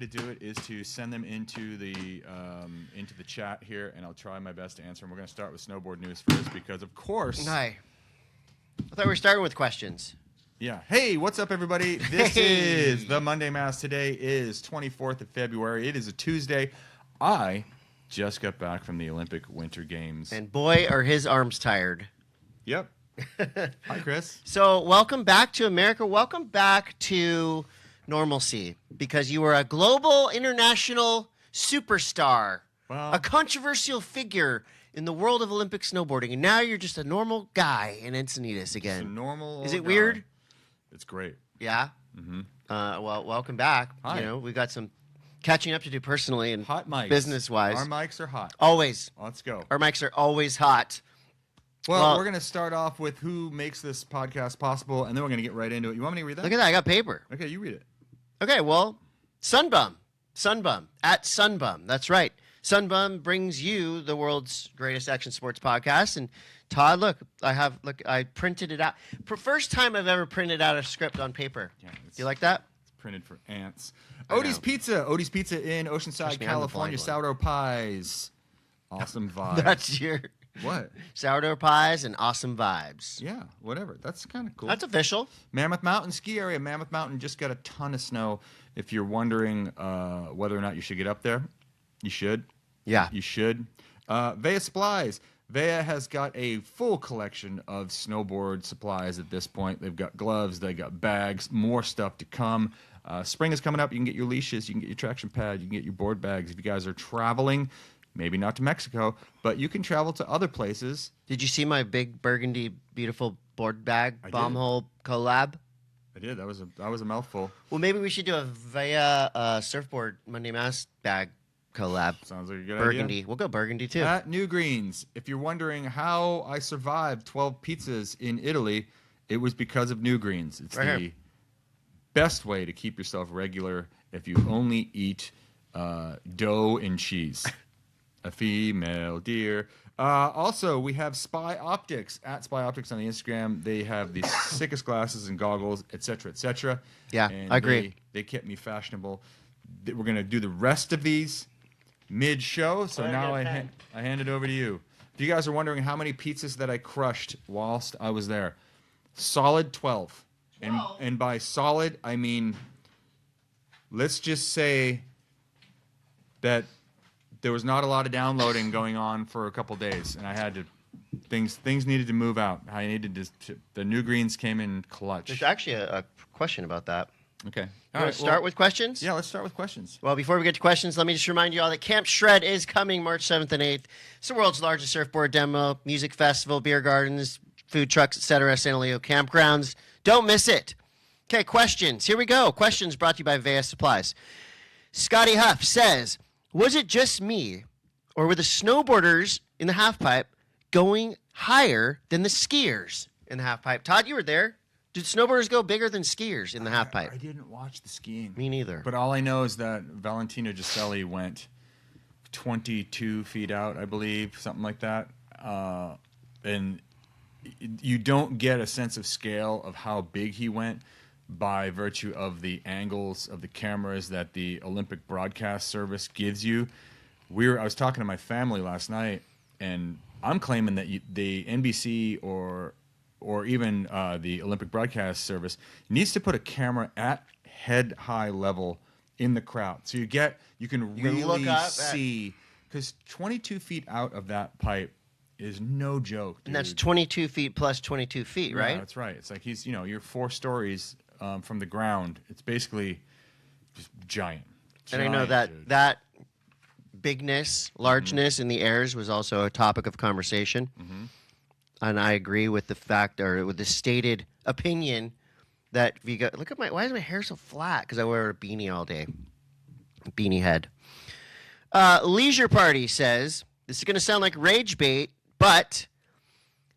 to do it is to send them into the chat here, and I'll try my best to answer them. We're going to start with snowboard news first because, of course... Hi. I thought we were starting with questions. Yeah. Hey, what's up, everybody? This is the Monday M.A.S.S. Today is 24th of February. It is a Tuesday. I just got back from the Olympic Winter Games. And boy, are his arms tired. Yep. Hi, Chris. So welcome back to America. Welcome back to normalcy, because you were a global, international superstar, a controversial figure in the world of Olympic snowboarding, and now you're just a normal guy in Encinitas again. Just a normal Is it guy. Weird? It's great. Yeah? Mm-hmm. Well, welcome back. Hi. You know, we got some catching up to do personally and hot mics. Business-wise. Our mics are hot. Always. Let's go. Our mics are always hot. Well, we're going to start off with who makes this podcast possible, and then we're going to get right into it. You want me to read that? Look at that. I got paper. Okay, you read it. Okay, well, Sunbum. Sunbum. At Sunbum. That's right. Sunbum brings you the world's greatest action sports podcast. And Todd, look, I printed it out. First time I've ever printed out a script on paper. Yeah, do you like that? It's printed for ants. Odie's Pizza. Odie's Pizza in Oceanside, California. Sourdough pies. Awesome vibes. That's your... What? Sourdough pies and awesome vibes. Yeah, whatever. That's kind of cool. That's official. Mammoth Mountain ski area. Mammoth Mountain just got a ton of snow. If you're wondering whether or not you should get up there, you should. Yeah. You should. VEIA supplies. VEIA has got a full collection of snowboard supplies at this point. They've got gloves. They got bags. More stuff to come. Spring is coming up. You can get your leashes. You can get your traction pad. You can get your board bags. If you guys are traveling, maybe not to Mexico, but you can travel to other places. Did you see my big burgundy beautiful board bag bomb hole collab? I did. That was a mouthful. Well, maybe we should do a VEIA surfboard Monday M.A.S.S. bag collab. Sounds like a good burgundy. idea. We'll go burgundy too. At New Greens, if you're wondering how I survived 12 pizzas in Italy, it was because of New Greens. It's the best way to keep yourself regular if you only eat dough and cheese. A female deer. Also, we have Spy Optics at Spy Optics on the Instagram. They have the sickest glasses and goggles, etc., etc. Yeah, and I agree. They kept me fashionable. We're going to do the rest of these mid-show, so now I hand it over to you. If you guys are wondering how many pizzas that I crushed whilst I was there, solid 12. And by solid, I mean, let's just say that there was not a lot of downloading going on for a couple days, and I had to things needed to move out. I needed to the New Greens came in clutch. There's actually a question about that. Okay. All right. Start with questions? Yeah, let's start with questions. Well, before we get to questions, let me just remind you all that Camp Shred is coming March 7th and 8th. It's the world's largest surfboard demo, music festival, beer gardens, food trucks, etc. San Elijo Campgrounds. Don't miss it. Okay, questions. Here we go. Questions brought to you by VEIA Supplies. Scotty Huff says, was it just me, or were the snowboarders in the halfpipe going higher than the skiers in the halfpipe? Todd, you were there. Did snowboarders go bigger than skiers in the halfpipe? I didn't watch the skiing. Me neither. But all I know is that Valentina Giselli went 22 feet out, I believe, something like that. And you don't get a sense of scale of how big he went by virtue of the angles of the cameras that the Olympic broadcast service gives you. I was talking to my family last night, and I'm claiming that the NBC or even the Olympic broadcast service needs to put a camera at head-high level in the crowd, so you can really see, because 22 feet out of that pipe is no joke, dude. And that's 22 feet plus 22 feet, right? Yeah, that's right. It's like you're 4 stories from the ground. It's basically just giant. And I know that bigness, largeness in the airs was also a topic of conversation. Mm-hmm. And I agree with the fact, or with the stated opinion, that look at why is my hair so flat? Because I wear a beanie all day. Beanie head. Leisure Party says, this is going to sound like rage bait, but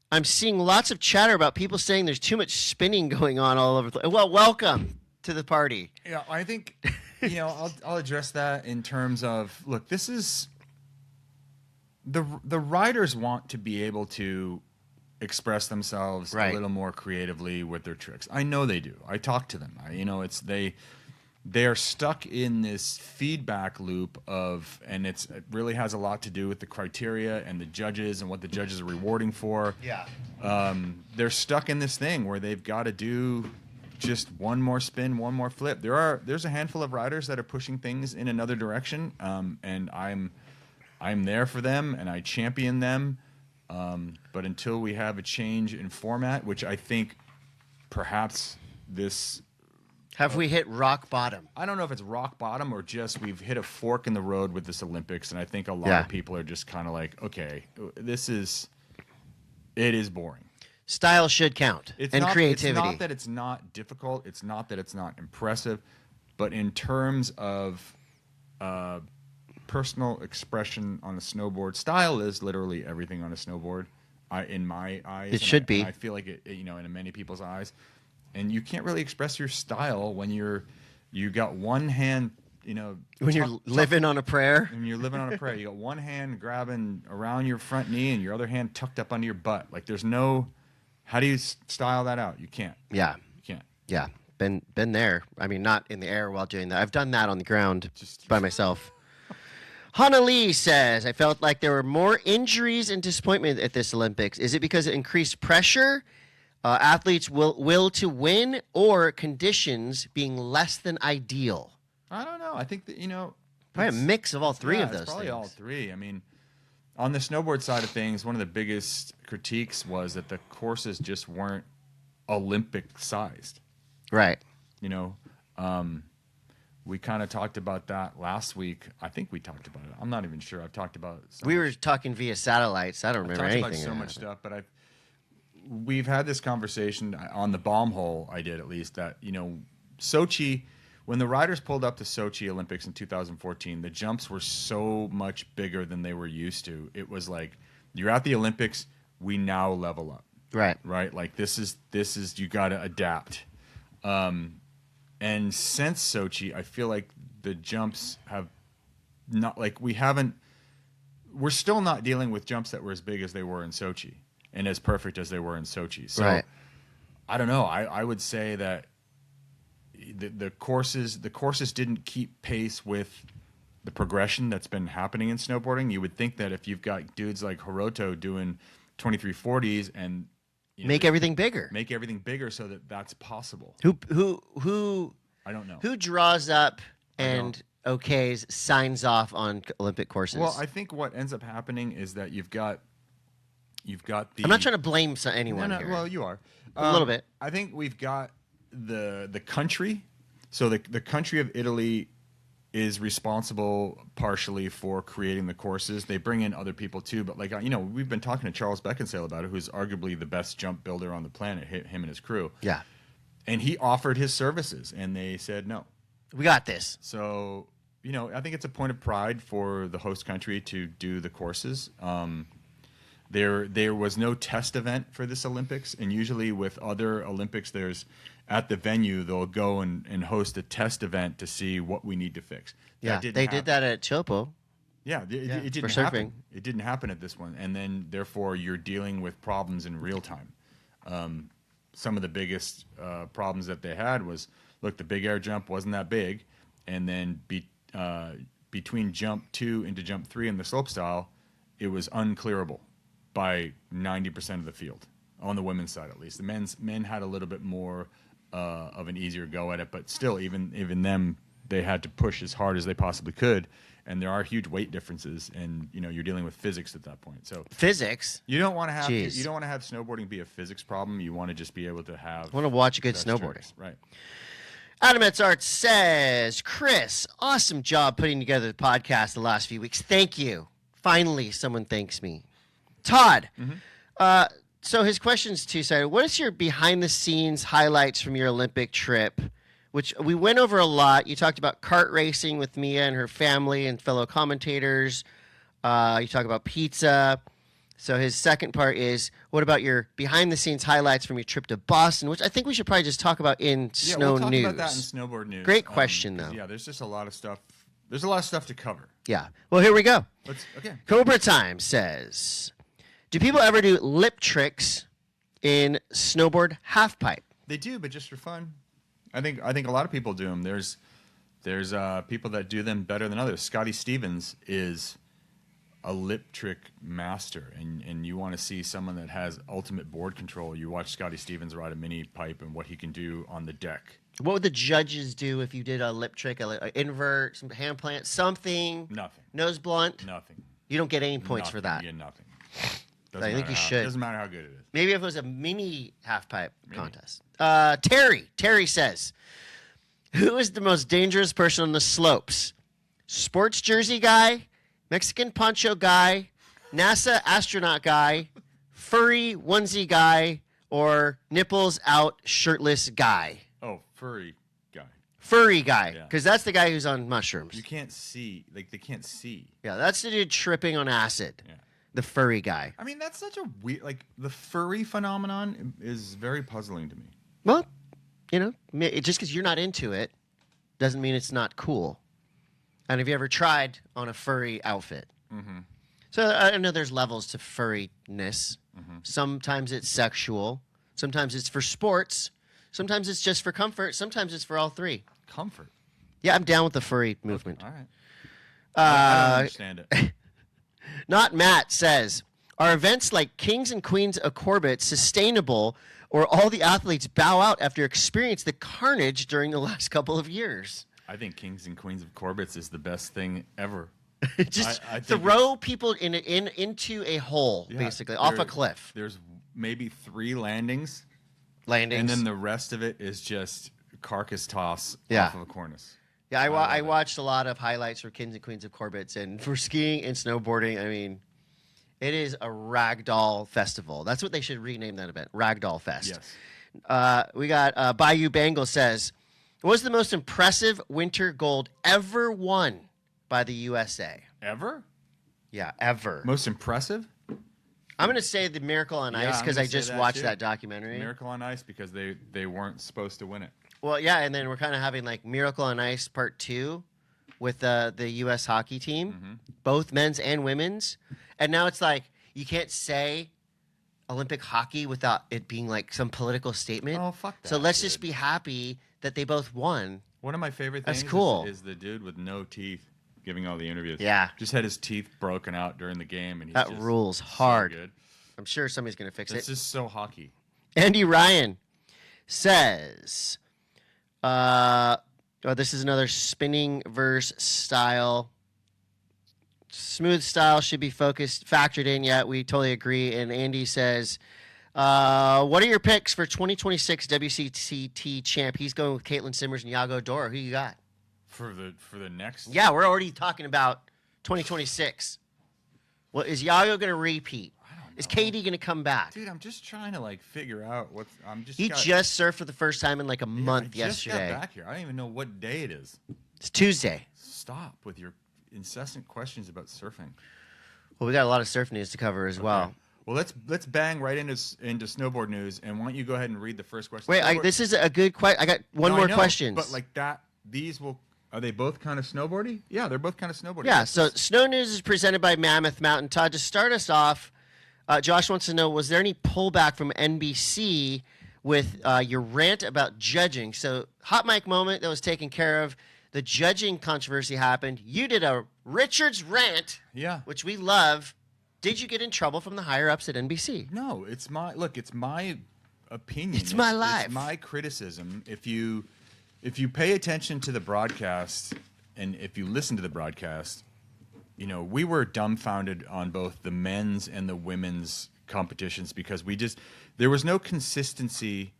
I'm seeing lots of chatter about people saying there's too much spinning going on all over the place. Well, welcome to the party. Yeah, I think, I'll address that in terms of, look, this is, the riders want to be able to express themselves a little more creatively with their tricks. I know they do. I talk to them. they're stuck in this feedback loop and it really has a lot to do with the criteria and the judges and what the judges are rewarding for. Yeah. They're stuck in this thing where they've got to do just one more spin, one more flip. There's a handful of riders that are pushing things in another direction, and I'm there for them and I champion them. But until we have a change in format, which I think perhaps this. Have we hit rock bottom? I don't know if it's rock bottom or just we've hit a fork in the road with this Olympics, and I think a lot of people are just kind of like, okay, it is boring. Style should count, creativity. It's not that it's not difficult. It's not that it's not impressive. But in terms of personal expression on a snowboard, style is literally everything on a snowboard. In my eyes, it should be. I feel like it, in many people's eyes. And you can't really express your style when you got one hand, when you're living on a prayer. When you're living on a prayer, you got one hand grabbing around your front knee and your other hand tucked up under your butt. Like there's no. How do you style that out? You can't. Yeah. You can't. Yeah. Been there. I mean, not in the air while doing that. I've done that on the ground by myself. Hannah Lee says, I felt like there were more injuries and disappointment at this Olympics. Is it because it increased pressure, athletes' will to win, or conditions being less than ideal? I don't know. I think that, probably a mix of all three of those it's probably things. all three. I mean, on the snowboard side of things, one of the biggest critiques was that the courses just weren't Olympic-sized. Right. We kind of talked about that last week. I think we talked about it. I'm not even sure. I've talked about it. We were talking via satellites. I don't remember anything. I've talked about so much stuff, but we've had this conversation on the bomb hole, I did at least, that, Sochi, when the riders pulled up to Sochi Olympics in 2014, the jumps were so much bigger than they were used to. It was like, you're at the Olympics, we now level up. Right. Right? Like, this is you got to adapt. And since Sochi, I feel like the jumps have not, like, we're still not dealing with jumps that were as big as they were in Sochi and as perfect as they were in Sochi. So, right. I don't know. I would say that the courses didn't keep pace with the progression that's been happening in snowboarding. You would think that if you've got dudes like Hiroto doing 2340s and make everything bigger so that that's possible. Who I don't know. Who draws up and signs off on Olympic courses? Well, I think what ends up happening is that you've got the. I'm not trying to blame anyone here. Well, you are a little bit. I think we've got the country. So the country of Italy is responsible partially for creating the courses. They bring in other people too, but we've been talking to Charles Beckinsale about it, who's arguably the best jump builder on the planet, him and his crew. Yeah. And he offered his services, and they said no. We got this. So, I think it's a point of pride for the host country to do the courses. There was no test event for this Olympics, and usually with other Olympics, at the venue, they'll go and host a test event to see what we need to fix. Yeah, they did that at Chopo. Yeah, it didn't happen. It didn't happen at this one, and then therefore you're dealing with problems in real time. Some of the biggest problems that they had was, look, the big air jump wasn't that big, and then between jump 2 into jump 3 in the slopestyle, it was unclearable by 90% of the field, on the women's side at least. The men had a little bit more of an easier go at it, but still, even them, they had to push as hard as they possibly could. And there are huge weight differences, and you're dealing with physics at that point. So physics. You don't want to have snowboarding be a physics problem. You want to just be able to have. I want to watch a good snowboarding. Tricks. Right. Adam Art says, Chris, awesome job putting together the podcast the last few weeks. Thank you. Finally, someone thanks me. Todd. Mm-hmm. So his question's two-sided. What is your behind-the-scenes highlights from your Olympic trip? Which we went over a lot. You talked about kart racing with Mia and her family and fellow commentators. You talk about pizza. So his second part is, what about your behind-the-scenes highlights from your trip to Boston, which I think we should probably just talk about in snow we'll news. Talk about that in snowboard news. Great question, though. Yeah, there's just a lot of stuff. There's a lot of stuff to cover. Yeah. Well, here we go. Okay. Cobra Time says, do people ever do lip tricks in snowboard halfpipe? They do, but just for fun. I think a lot of people do them. There's There's people that do them better than others. Scotty Stevens is a lip trick master, and you want to see someone that has ultimate board control. You watch Scotty Stevens ride a mini pipe and what he can do on the deck. What would the judges do if you did a lip trick, a invert, some hand plant, something? Nothing. Nose blunt? Nothing. You don't get any points for that. You get nothing. I think you should. Doesn't matter how good it is. Maybe if it was a mini half pipe contest. Terry says, who is the most dangerous person on the slopes? Sports jersey guy, Mexican poncho guy, NASA astronaut guy, furry onesie guy, or nipples out shirtless guy? Oh, furry guy. Furry guy, because that's the guy who's on mushrooms. You can't see. Like, they can't see. Yeah, that's the dude tripping on acid. Yeah. The furry guy. I mean, that's such a weird... Like, the furry phenomenon is very puzzling to me. Well, just because you're not into it doesn't mean it's not cool. And have you ever tried on a furry outfit? Mm-hmm. So I know there's levels to furriness. Mm-hmm. Sometimes it's sexual. Sometimes it's for sports. Sometimes it's just for comfort. Sometimes it's for all three. Comfort? Yeah, I'm down with the furry movement. All right. I don't understand it. Not Matt says, are events like Kings and Queens of Corbett sustainable, or all the athletes bow out after experiencing the carnage during the last couple of years? I think Kings and Queens of Corbett's is the best thing ever. Just I think throw people into a hole, basically, off a cliff. There's maybe 3 landings. Landings. And then the rest of it is just carcass toss off of a cornice. Yeah, I watched a lot of highlights for Kings and Queens of Corbett's, and for skiing and snowboarding, I mean, it is a ragdoll festival. That's what they should rename that event, Ragdoll Fest. Yes. We got Bayou Bangle says, what was the most impressive winter gold ever won by the USA? Ever? Yeah, ever. Most impressive? I'm going to say the Miracle on Ice because I just watched that documentary. Miracle on Ice because they weren't supposed to win it. Well, yeah, and then we're kind of having like Miracle on Ice Part 2 with the U.S. hockey team, both men's and women's. And now it's like you can't say Olympic hockey without it being like some political statement. Oh, fuck that. So let's just be happy that they both won. One of my favorite things That's cool. is the dude with no teeth giving all the interviews. Yeah. Just had his teeth broken out during the game. And he's That just rules so hard. good. I'm sure somebody's going to fix It's it. just so hockey. Andy Ryan says, this is another spinning verse style. Smooth style should be factored in. Yeah, we totally agree. And Andy says, what are your picks for 2026 WCT champ? He's going with Caitlin Simmers and Yago Dora. Who you got? For the next? Yeah, we're already talking about 2026. Well, is Yago going to repeat? I don't know. Is Katie going to come back? Dude, I'm just trying to figure out what's. He just surfed for the first time in like a month I just yesterday. got back here. I don't even know what day it is. It's Tuesday. Stop with your incessant questions about surfing. Well, we got a lot of surf news to cover as well. Well, let's bang right into snowboard news, and why don't you go ahead and read the first question? Wait, this is a good question. I got one more question. But like that, these will. Are they both kind of snowboardy? Yeah, they're both kind of snowboardy. Yeah. So snow news is presented by Mammoth Mountain. Todd, to start us off, Josh wants to know: was there any pullback from NBC with your rant about judging? So hot mic moment that was taken care of. The judging controversy happened. You did a Richards rant, which we love. Did you get in trouble from the higher ups at NBC? No, it's my opinion. It's my life. It's my criticism. If you pay attention to the broadcast and if you listen to the broadcast, we were dumbfounded on both the men's and the women's competitions because there was no consistency.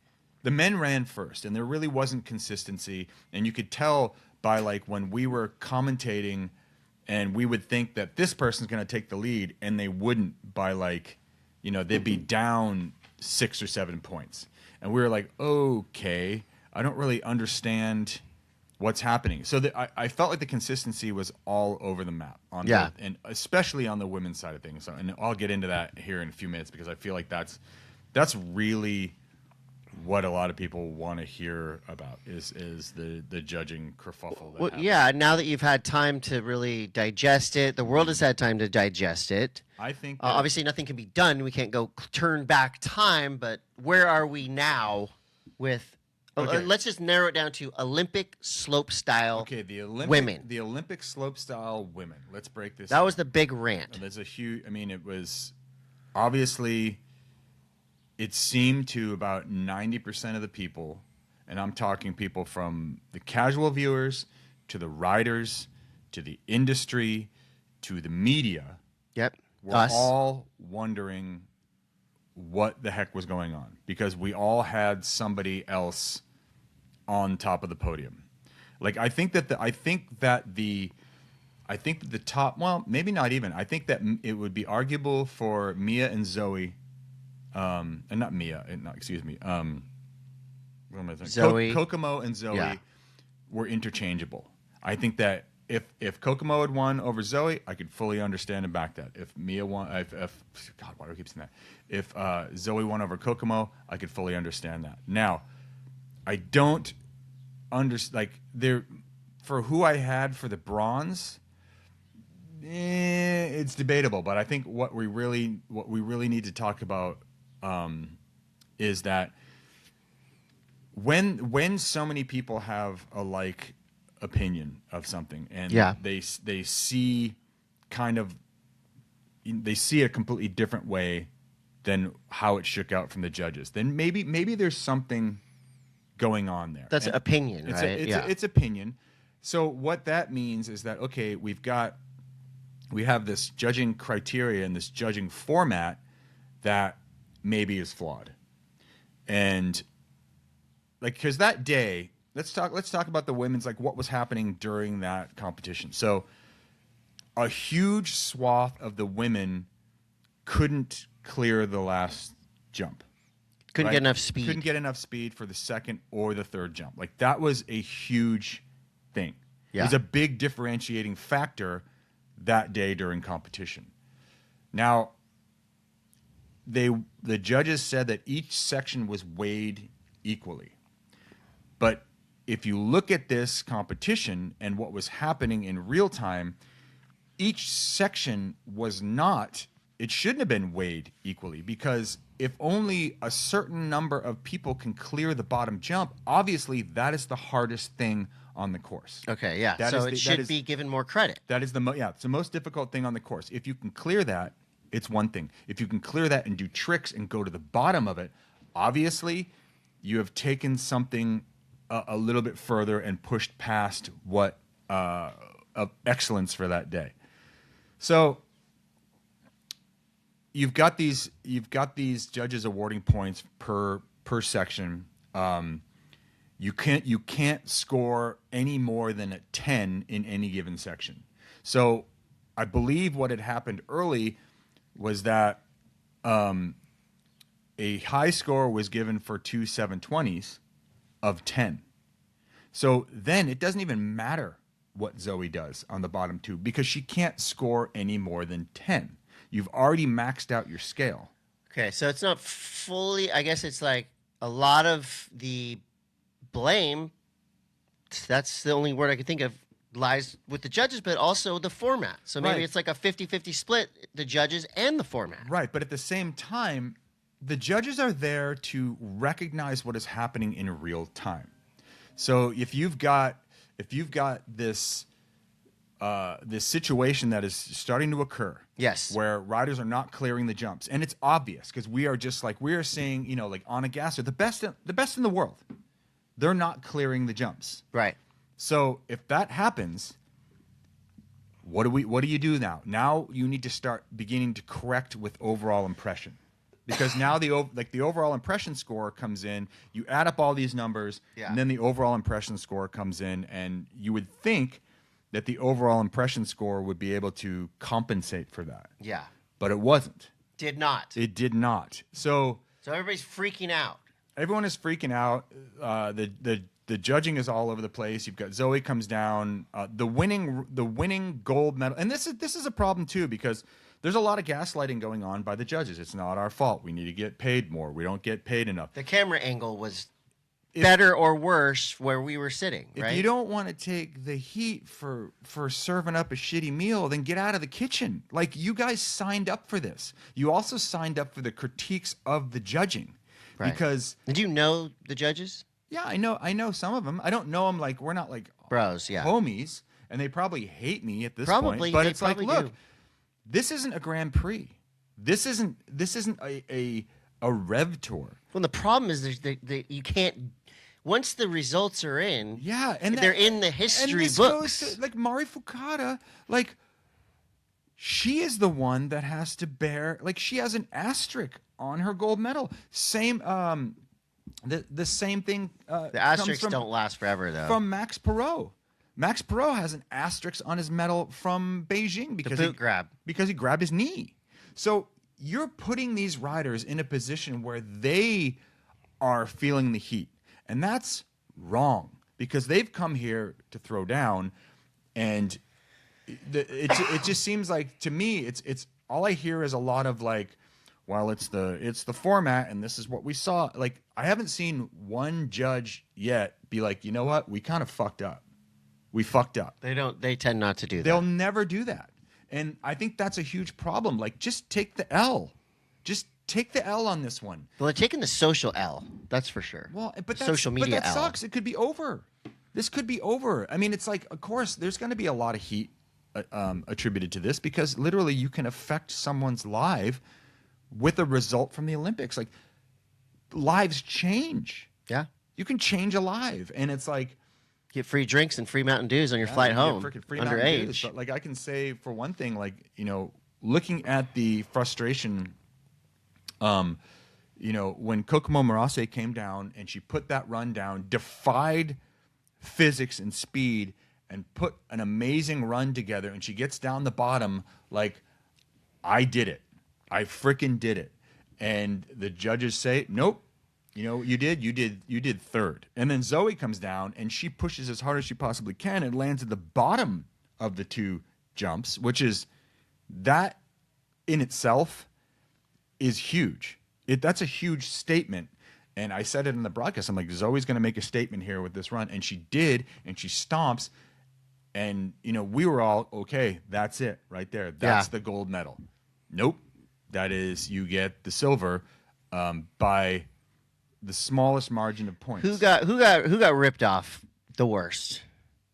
The men ran first, and there really wasn't consistency, and you could tell by when we were commentating, and we would think that this person's going to take the lead, and they wouldn't by they'd be down 6 or 7 points, and we were like, okay, I don't really understand what's happening. So I felt like the consistency was all over the map both, and especially on the women's side of things. So, and I'll get into that here in a few minutes because I feel like that's really what a lot of people want to hear about is the judging kerfuffle. Well, yeah. Now that you've had time to really digest it, the world has had time to digest it. I think obviously nothing can be done. We can't go turn back time. But where are we now with Okay. Let's just narrow it down to Olympic slope style. Okay, women. The Olympic slope style women. Let's break this. That was the big rant. There's a huge. I mean, it was obviously. It seemed to about 90% of the people, and I'm talking people from the casual viewers to the riders to the industry to the media. Yep. We're all wondering what the heck was going on because we all had somebody else on top of the podium. Like I think that the top, well, maybe not even. I think that it would be arguable for Mia and Zoe, and not Mia, excuse me. What am I thinking? Zoe. Kokomo and Zoe were interchangeable. I think that if Kokomo had won over Zoe, I could fully understand and back that. If Mia won, God, why do I keep saying that? If Zoe won over Kokomo, I could fully understand that. Now, I don't understand for who I had for the bronze. It's debatable, but I think what we really need to talk about is that when so many people have a like opinion of something and they see they see a completely different way than how it shook out from the judges, then maybe there's something going on there. That's opinion, right? It's opinion. So what that means is that, okay, we have this judging criteria and this judging format that maybe is flawed. And like, because that day, let's talk about the women's, like what was happening during that competition. So a huge swath of the women couldn't clear the last jump. Couldn't get enough speed. Couldn't get enough speed for the second or the third jump. Like that was a huge thing. Yeah. It was a big differentiating factor that day during competition. Now, the judges said that each section was weighed equally. But if you look at this competition and what was happening in real time, each section was not, it shouldn't have been weighed equally, because if only a certain number of people can clear the bottom jump, obviously that is the hardest thing on the course. Okay, yeah. So it should be given more credit. That is it's the most difficult thing on the course. If you can clear that, it's one thing. If you can clear that and do tricks and go to the bottom of it, obviously you have taken something a little bit further and pushed past what of excellence for that day. So you've got these judges awarding points per section. You can't score any more than a 10 in any given section. So I believe what had happened early was that a high score was given for two 720s of 10. So then it doesn't even matter what Zoe does on the bottom two, because she can't score any more than 10. You've already maxed out your scale. Okay, so it's not fully, I guess it's like a lot of the blame, that's the only word I can think of, lies with the judges, but also the format. So maybe it's like a 50-50 split, the judges and the format. Right, but at the same time, the judges are there to recognize what is happening in real time. So if you've got this this situation that is starting to occur, yes, where riders are not clearing the jumps, and it's obvious because we are saying, you know, like Anna Gasser, the best in the world, they're not clearing the jumps. Right. So if that happens, what do you do now? Now you need to start beginning to correct with overall impression. Because now the overall impression score comes in, you add up all these numbers, and then the overall impression score comes in, and you would think that the overall impression score would be able to compensate for that. Yeah. But it wasn't. Did not. It did not. So everybody's freaking out. Everyone is freaking out. The judging is all over the place. You've got Zoe comes down, the winning gold medal, and this is a problem too, because there's a lot of gaslighting going on by the judges. It's not our fault. We need to get paid more. We don't get paid enough. The camera angle was better or worse where we were sitting, right? If you don't want to take the heat for serving up a shitty meal, then get out of the kitchen. Like, you guys signed up for this. You also signed up for the critiques of the judging. Right. Because did you know the judges? Yeah, I know some of them. I don't know them like we're not like Bros, yeah. homies, and they probably hate me at this Probably, point. But they it's like, probably look, do. this isn't a Grand Prix. This isn't a Rev Tour. Well, the problem is you can't. Once the results are in, Yeah, and they're in the history and this books. goes to, like Mari Fukada, like she is the one that has to bear. Like she has an asterisk on her gold medal. Same, the same thing. The asterisks don't last forever, though. From Max Perot. Max Perot has an asterisk on his medal from Beijing because boot grab. because he grabbed his knee. So you're putting these riders in a position where they are feeling the heat, and that's wrong because they've come here to throw down, and it just seems like to me it's all I hear is a lot of like, well, it's the format and this is what we saw. Like I haven't seen one judge yet be like, you know what, we kind of fucked up. We fucked up. They tend not to do that. They'll never do that. And I think that's a huge problem. Like, just take the L. Just take the L on this one. Well, they're taking the social L. That's for sure. Well, but social media but that L. sucks. It could be over. This could be over. I mean, it's like, of course, there's going to be a lot of heat attributed to this because literally you can affect someone's life with a result from the Olympics. Like, lives change. Yeah. You can change a life. And it's like, get free drinks and free Mountain Dews on your flight home. Free Mountain Dews. Underage. But like I can say for one thing, like, you know, looking at the frustration, you know, when Kokomo Morase came down and she put that run down, defied physics and speed and put an amazing run together, and she gets down the bottom like, I did it. I freaking did it. And the judges say, nope. You know, you did third. And then Zoe comes down and she pushes as hard as she possibly can and lands at the bottom of the two jumps, which is that in itself is huge. That's a huge statement. And I said it in the broadcast. I'm like, Zoe's going to make a statement here with this run. And she did, and she stomps. And, you know, we were all, okay, that's it right there. That's the gold medal. Nope. That is, you get the silver by the smallest margin of points. Who got ripped off the worst?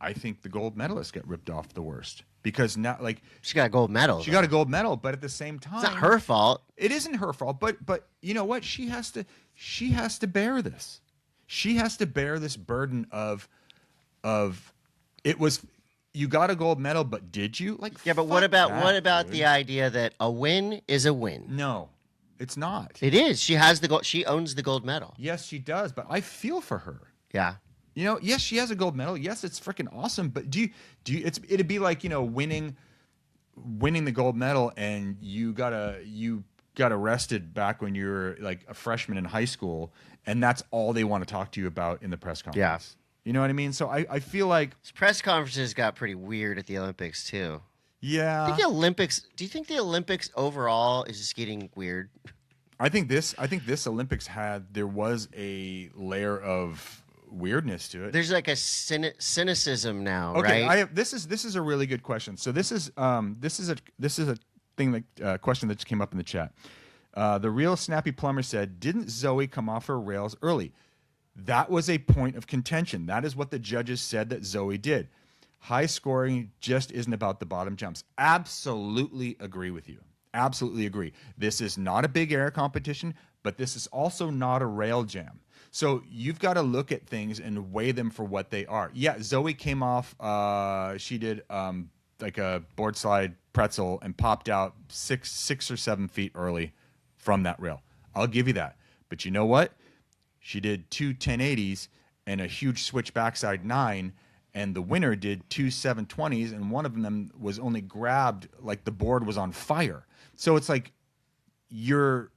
I think the gold medalists get ripped off the worst because now, like, She got a gold medal. she got a gold medal, but at the same time, It's not her fault. It isn't her fault, but you know what? She has to bear this. She has to bear this burden of it was, you got a gold medal, but did you? Like, Yeah, but fuck what about that, the dude. idea that a win is a win? No, it's not. It is. She has the gold. She owns the gold medal. Yes, she does, but I feel for her. Yeah. You know, yes, she has a gold medal. Yes, it's freaking awesome. But do you? It'd be like, you know, winning the gold medal, and you got arrested back when you were like a freshman in high school, and that's all they want to talk to you about in the press conference. Yeah. You know what I mean? So I feel like, These press conferences got pretty weird at the Olympics too. yeah, Do you think the Olympics overall is just getting weird? I think this Olympics there was a layer of weirdness to it. There's like a cynicism now, Okay, right? this is a really good question. So this is a thing that question that just came up in the chat. The real Snappy Plumber said, "Didn't Zoe come off her rails early?" That was a point of contention. That is what the judges said that Zoe did. High scoring just isn't about the bottom jumps. Absolutely agree with you. Absolutely agree. This is not a big air competition, but this is also not a rail jam. So you've got to look at things and weigh them for what they are. Yeah, Zoe came off. She did like a board slide pretzel and popped out 6 or 7 feet early from that rail. I'll give you that. But you know what? She did 2 1080s and a huge switch backside 9, and the winner did 2 720s, and one of them was only grabbed like the board was on fire. So it's like you're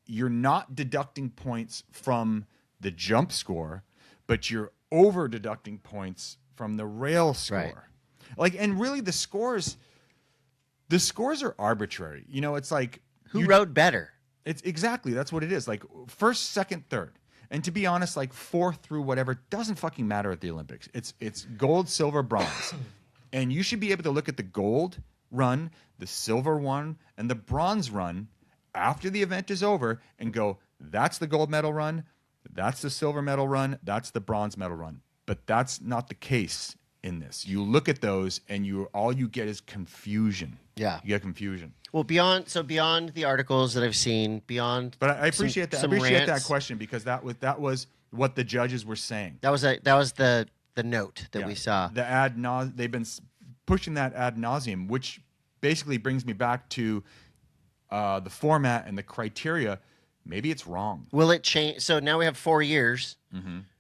not deducting points from the jump score, but you're over deducting points from the rail score. Right. Like, and really the scores are arbitrary. You know, it's like Who rode better? it's exactly, that's what it is. Like first, second, third. And to be honest, like fourth through whatever doesn't fucking matter at the Olympics. It's gold, silver, bronze. And you should be able to look at the gold run, the silver one, and the bronze run after the event is over and go, that's the gold medal run. That's the silver medal run. That's the bronze medal run. But that's not the case in this. You look at those, and all you get is confusion. Yeah, you get confusion. Well, beyond the articles that I've seen, beyond. But I appreciate that. I appreciate rants, that question, because that was what the judges were saying. That was the note that we saw. They've been pushing that ad nauseum, which basically brings me back to the format and the criteria. Maybe it's wrong. Will it change? So now we have 4 years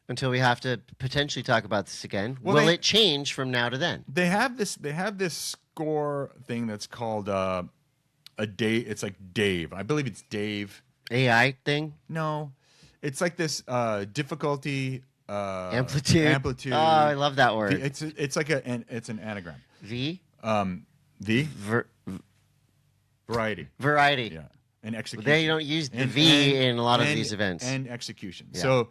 until we have to potentially talk about this again. Well, will it change from now to then? They have this score thing that's called a Dave. It's like Dave. I believe it's Dave. AI thing? No, it's like this difficulty. Amplitude. Oh, I love that word. It's like it's an anagram. V. Variety. Yeah. And execution. They don't use the V in a lot of these events. And execution. Yeah. So,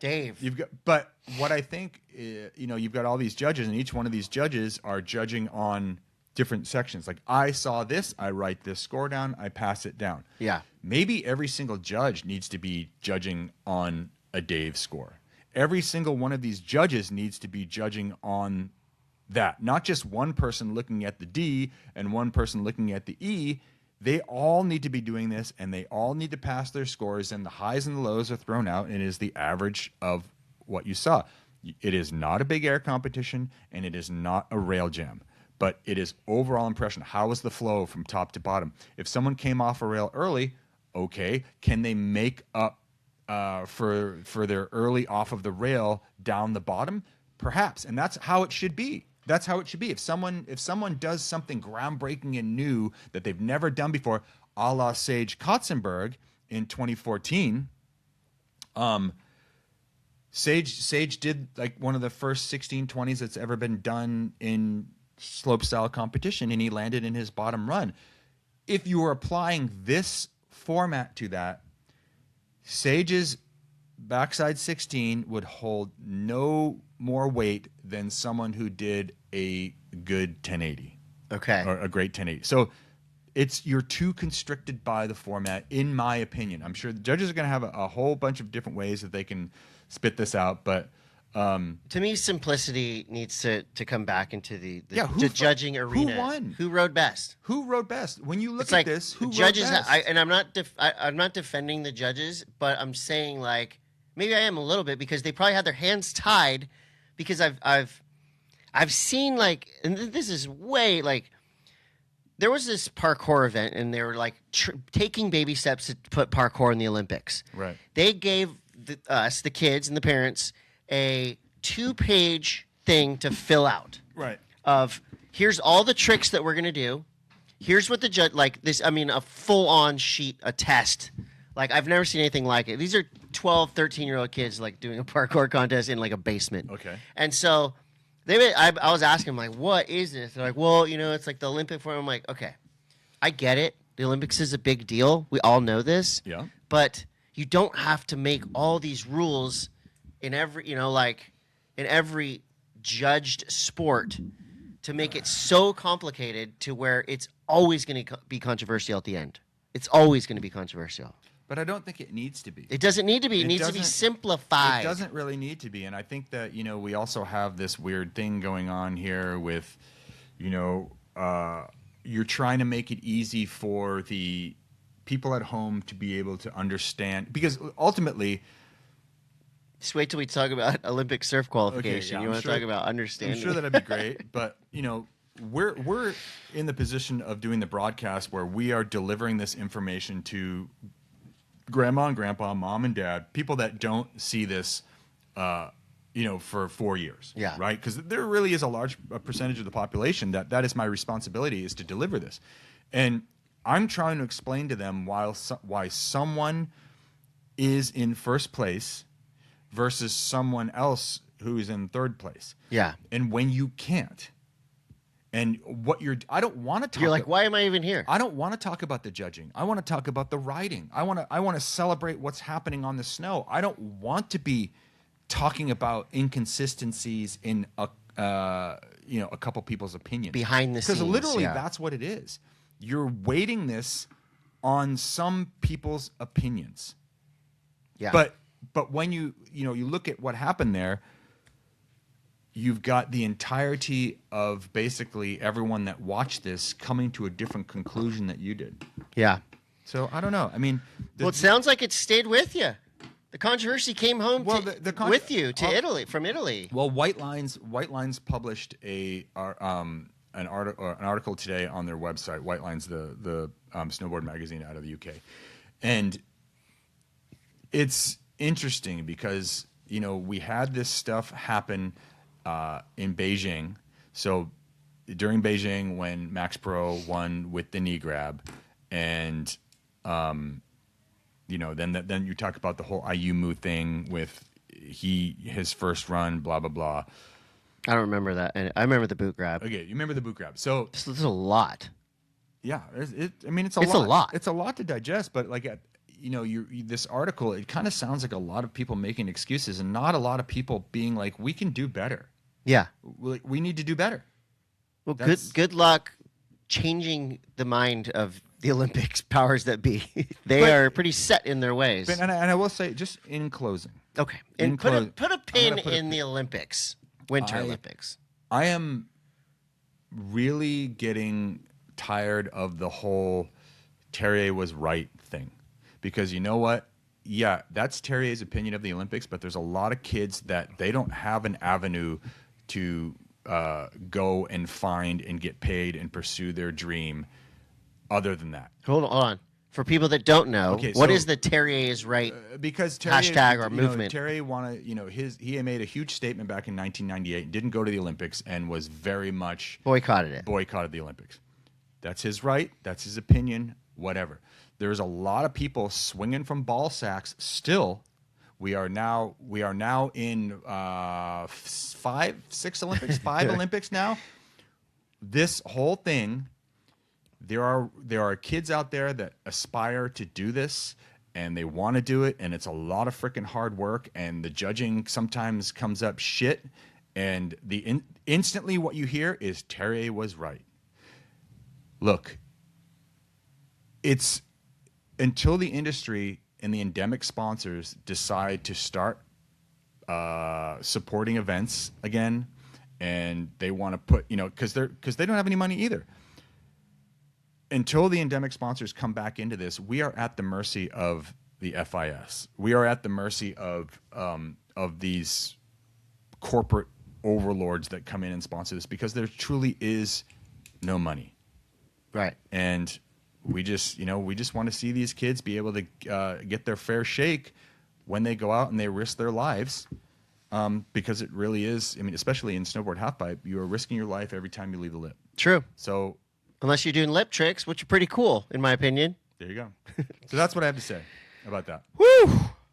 Dave. But what I think, you've got all these judges, and each one of these judges are judging on different sections. Like, I saw this, I write this score down, I pass it down. Yeah. Maybe every single judge needs to be judging on a Dave score. Every single one of these judges needs to be judging on that. Not just one person looking at the D and one person looking at the E. They all need to be doing this, and they all need to pass their scores, and the highs and the lows are thrown out, and it is the average of what you saw. It is not a big air competition, and it is not a rail jam, but it is overall impression. How was the flow from top to bottom? If someone came off a rail early, okay, can they make up for their early off of the rail down the bottom? Perhaps, and that's how it should be. That's how it should be. If someone does something groundbreaking and new that they've never done before, a la Sage Kotzenberg in 2014, Sage did like one of the first 1620s that's ever been done in slopestyle competition, and he landed in his bottom run. If you were applying this format to that, Sage's backside 16 would hold no more weight than someone who did a good 1080. Okay. Or a great 1080. So you're too constricted by the format, in my opinion. I'm sure the judges are going to have a whole bunch of different ways that they can spit this out, but to me, simplicity needs to come back into the judging arena. Who won? Who rode best? Who rode best? When you look it's at like this, who judges rode best? And I'm not defending the judges, but I'm saying, like, maybe I am a little bit, because they probably had their hands tied, because I've seen, like, and this is way, like, there was this parkour event, and they were like taking baby steps to put parkour in the Olympics. Right. They gave us, the kids and the parents, a 2-page thing to fill out. Right. Of, here's all the tricks that we're going to do. Here's what the judge, like this, I mean, a full-on sheet, a test. Like, I've never seen anything like it. These are 12, 13-year-old kids, like, doing a parkour contest in, like, a basement. Okay. And so I was asking them, like, what is this? They're like, well, it's like the Olympic form. I'm like, okay, I get it. The Olympics is a big deal. We all know this. Yeah. But you don't have to make all these rules in every, in every judged sport to make it so complicated to where it's always going to be controversial at the end. It's always going to be controversial. But I don't think it needs to be. It doesn't need to be. It needs to be simplified. It doesn't really need to be. And I think that, we also have this weird thing going on here with, you're trying to make it easy for the people at home to be able to understand. Because ultimately... Just wait till we talk about Olympic surf qualification. You want to talk about understanding? I'm sure that'd be great. But, we're in the position of doing the broadcast where we are delivering this information to grandma and grandpa, mom and dad, people that don't see this, for 4 years. Yeah. Right? Because there really is a large percentage of the population that is my responsibility, is to deliver this. And I'm trying to explain to them why someone is in first place versus someone else who is in third place. Yeah. And when you can't. And I don't want to talk. You're like, why am I even here? I don't want to talk about the judging. I want to talk about the riding. I want to celebrate what's happening on the snow. I don't want to be talking about inconsistencies in a couple people's opinions behind the scenes. Because literally, that's what it is. You're weighting this on some people's opinions. Yeah. But but when you look at what happened there, you've got the entirety of basically everyone that watched this coming to a different conclusion that you did. Yeah. So I don't know. I mean, Well, it sounds like it stayed with you. The controversy came home with you to Italy, from Italy. Well, White Lines published an article today on their website. White Lines, the snowboard magazine out of the UK, and it's interesting because we had this stuff happen in Beijing. So during Beijing, when Max Pro won with the knee grab, and then you talk about the whole Ayumu thing with his first run, blah blah blah. I don't remember that. I remember the boot grab. Okay, you remember the boot grab. So this is a lot. Yeah, it's a lot. It's a lot to digest, but this article, it kind of sounds like a lot of people making excuses and not a lot of people being like, we can do better. Yeah. We need to do better. Well, good luck changing the mind of the Olympics powers that be. They are pretty set in their ways. And I will say, just in closing. Okay. And put a pin in the Olympics, Winter Olympics. I am really getting tired of the whole Terrier was right thing. Because you know what? Yeah, that's Terrier's opinion of the Olympics, but there's a lot of kids that they don't have an avenue to go and find and get paid and pursue their dream other than that. Hold on. For people that don't know, what is the Terrier is right because Terrier, hashtag or movement? Terrier he made a huge statement back in 1998, didn't go to the Olympics, and was very much boycotted the Olympics. That's his right. That's his opinion. Whatever. There's a lot of people swinging from ball sacks still. We are now in 5 Olympics now. This whole thing, there are kids out there that aspire to do this and they want to do it, and it's a lot of freaking hard work, and the judging sometimes comes up shit, and instantly what you hear is Terrier was right. Look, it's until the industry and the endemic sponsors decide to start supporting events again, and they want to put, because they don't have any money either. Until the endemic sponsors come back into this, we are at the mercy of the FIS. We are at the mercy of these corporate overlords that come in and sponsor this, because there truly is no money. Right. And we just want to see these kids be able to get their fair shake when they go out and they risk their lives, because it really is. I mean, especially in snowboard halfpipe, you are risking your life every time you leave the lip. True. So, unless you're doing lip tricks, which are pretty cool, in my opinion. There you go. So that's what I have to say about that. Woo!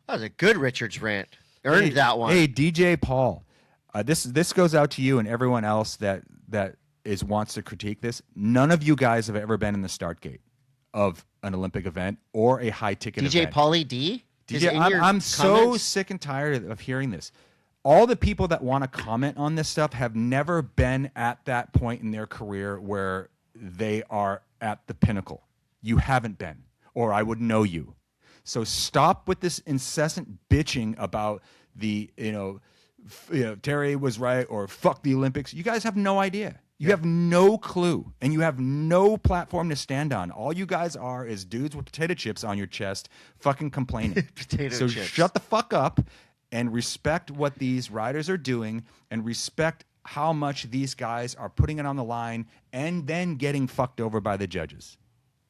That was a good Richards rant. Earned that one. Hey, DJ Paul, this goes out to you and everyone else that wants to critique this. None of you guys have ever been in the start gate of an Olympic event or a high ticket event. DJ Pauly D? I'm so sick and tired of hearing this. All the people that want to comment on this stuff have never been at that point in their career where they are at the pinnacle. You haven't been, or I would know you. So stop with this incessant bitching about the, Terry was right, or fuck the Olympics. You guys have no idea. You have no clue, and you have no platform to stand on. All you guys are is dudes with potato chips on your chest fucking complaining. So shut the fuck up and respect what these riders are doing, and respect how much these guys are putting it on the line and then getting fucked over by the judges.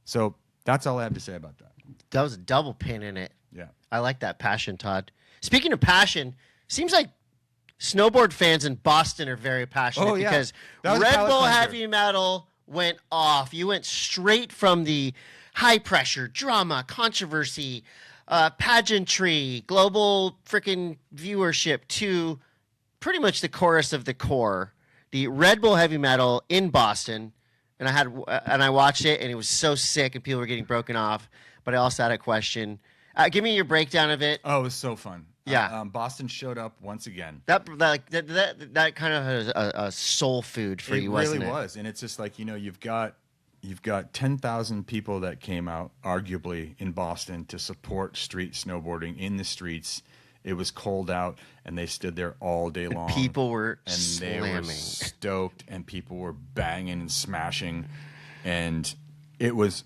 So that's all I have to say about that. That was a double pin in it. Yeah. I like that passion, Todd. Speaking of passion, seems like snowboard fans in Boston are very passionate because Red Bull Heavy Metal went off. You went straight from the high pressure, drama, controversy, pageantry, global freaking viewership to pretty much the chorus of the core, the Red Bull Heavy Metal in Boston. And I watched it, and it was so sick, and people were getting broken off. But I also had a question. Give me your breakdown of it. Oh, it was so fun. Yeah, Boston showed up once again. That kind of has a soul food for you, wasn't it? It really was, and it's just like, you've got 10,000 people that came out, arguably, in Boston to support street snowboarding in the streets, It was cold out, and they stood there all day long. People were and slamming. They were stoked, and people were banging and smashing, and it was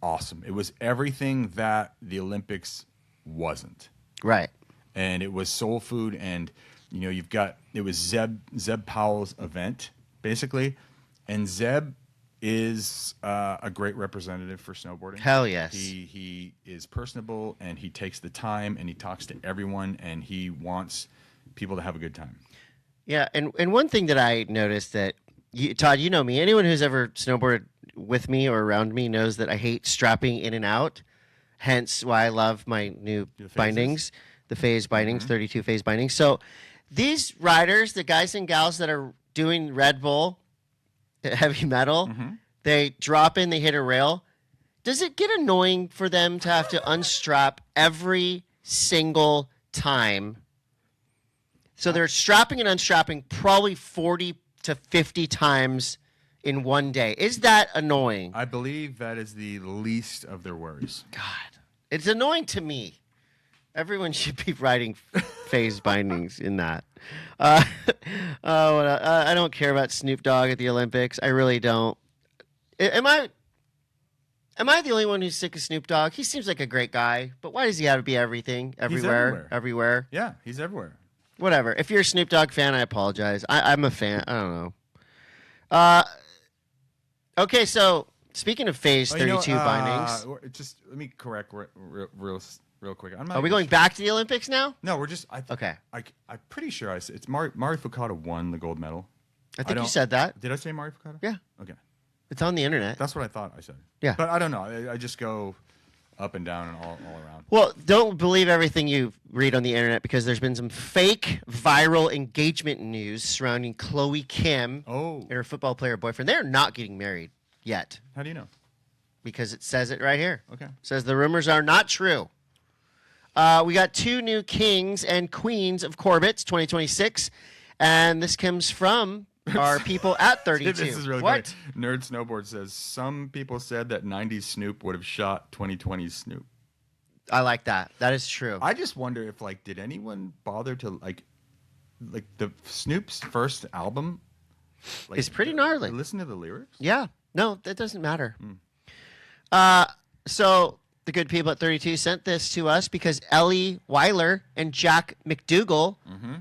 awesome. It was everything that the Olympics wasn't. Right. And it was soul food, and it was Zeb Powell's event basically, and Zeb is a great representative for snowboarding. Hell yes. He is personable, and he takes the time, and he talks to everyone, and he wants people to have a good time. Yeah, and one thing that I noticed that Todd, you know me. Anyone who's ever snowboarded with me or around me knows that I hate strapping in and out. Hence why I love my new bindings, the phase bindings, 32 phase bindings. So these riders, the guys and gals that are doing Red Bull heavy metal, they drop in, they hit a rail. Does it get annoying for them to have to unstrap every single time? So they're strapping and unstrapping probably 40 to 50 times in one day. Is that annoying? I believe that is the least of their worries. God, it's annoying to me. Everyone should be riding phase bindings in that. I don't care about Snoop Dogg at the Olympics. I really don't. Am I the only one who's sick of Snoop Dogg? He seems like a great guy, but why does he have to be everything, everywhere? Yeah, he's everywhere. Whatever. If you're a Snoop Dogg fan, I apologize. I'm a fan. I don't know. Okay, so speaking of phase 32 bindings. Just let me correct real quick. Are we going back to the Olympics now? No, we're just. Okay. I'm pretty sure I said it's Mari Fukada won the gold medal. I think you said that. Did I say Mari Fukada? Yeah. Okay. It's on the internet. That's what I thought I said. Yeah. But I don't know. I just go up and down and all around. Well, don't believe everything you read on the internet, because there's been some fake viral engagement news surrounding Chloe Kim and her football player boyfriend. They're not getting married yet. How do you know? Because it says it right here. Okay. It says the rumors are not true. We got 2 new kings and queens of Corbett's 2026, and this comes from our people at 32. This is really what? Great. Nerd Snowboard says some people said that 90s Snoop would have shot 2020's Snoop. I like that. That is true. I just wonder if did anyone bother to like the Snoop's first album? It's pretty gnarly. Listen to the lyrics. Yeah. No, that doesn't matter. So the good people at 32 sent this to us because Ellie Weiler and Jack McDougall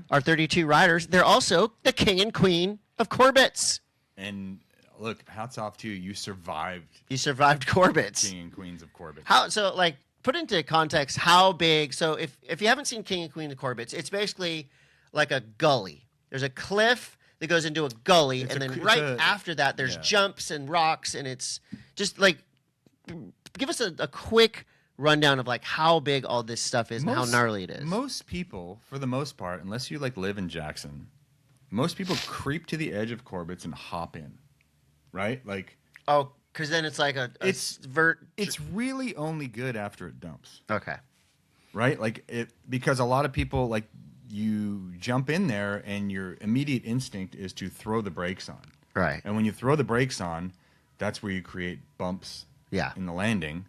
are 32 riders. They're also the king and queen of Corbett's. And look, hats off to you. You survived. You survived Corbett's. King and queens of Corbett's. Put into context how big. So if you haven't seen King and Queen of Corbett's, it's basically like a gully. There's a cliff that goes into a gully, and then after that, there's jumps and rocks, and it's just like, give us a quick rundown of how big all this stuff is and how gnarly it is. Most people, for the most part, unless you live in Jackson, most people creep to the edge of Corbett's and hop in, right? Because then it's like it's really only good after it dumps. Okay. Right? Because a lot of people you jump in there and your immediate instinct is to throw the brakes on. Right. And when you throw the brakes on, that's where you create bumps in the landing.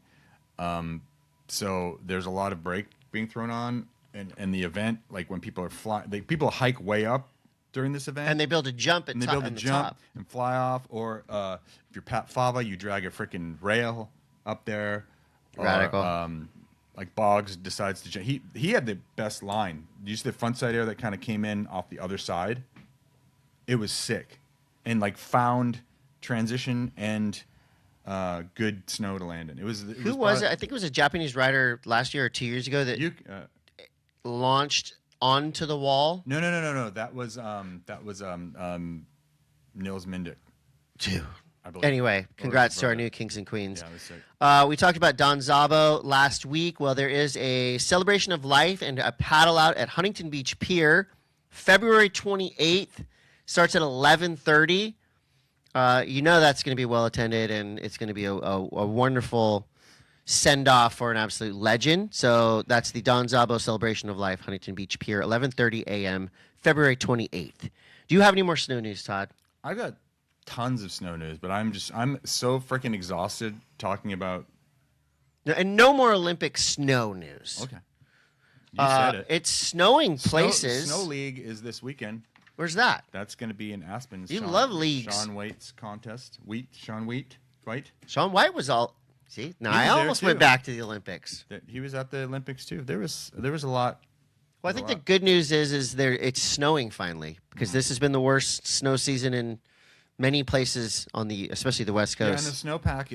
So there's a lot of brake being thrown on, and the event, when people are flying, people hike way up during this event, and they build a jump and fly off. Or if you're Pat Fava, you drag a freaking rail up there. Radical. Or, Boggs decides to jump. He had the best line. Did you see the front side air that kind of came in off the other side? It was sick, and found transition and good snow to land in. Who was it? I think it was a Japanese rider last year or 2 years ago that launched onto the wall. No. That was Nils Mindick. Dude. I believe. Anyway, congrats to our new kings and queens. Yeah, that was sick. We talked about Don Zabo last week. Well, there is a celebration of life and a paddle out at Huntington Beach Pier, February 28th. Starts at 11:30. That's going to be well attended, and it's going to be a wonderful send-off for an absolute legend. So that's the Don Zabo Celebration of Life, Huntington Beach Pier, 11:30 a.m., February 28th. Do you have any more snow news, Todd? I got tons of snow news, but I'm so freaking exhausted talking about. And no more Olympic snow news. Okay. You said it. It's snowing places. Snow League is this weekend. Where's that? That's going to be in Aspen. You love leagues. Sean White's contest. Sean White? Sean White was all. See, now He was I there almost too. went back to the Olympics. He was at the Olympics too. There was a lot. Well, I think the good news is it's snowing finally because this has been the worst snow season in many places especially the West Yeah, and Coast. the snowpack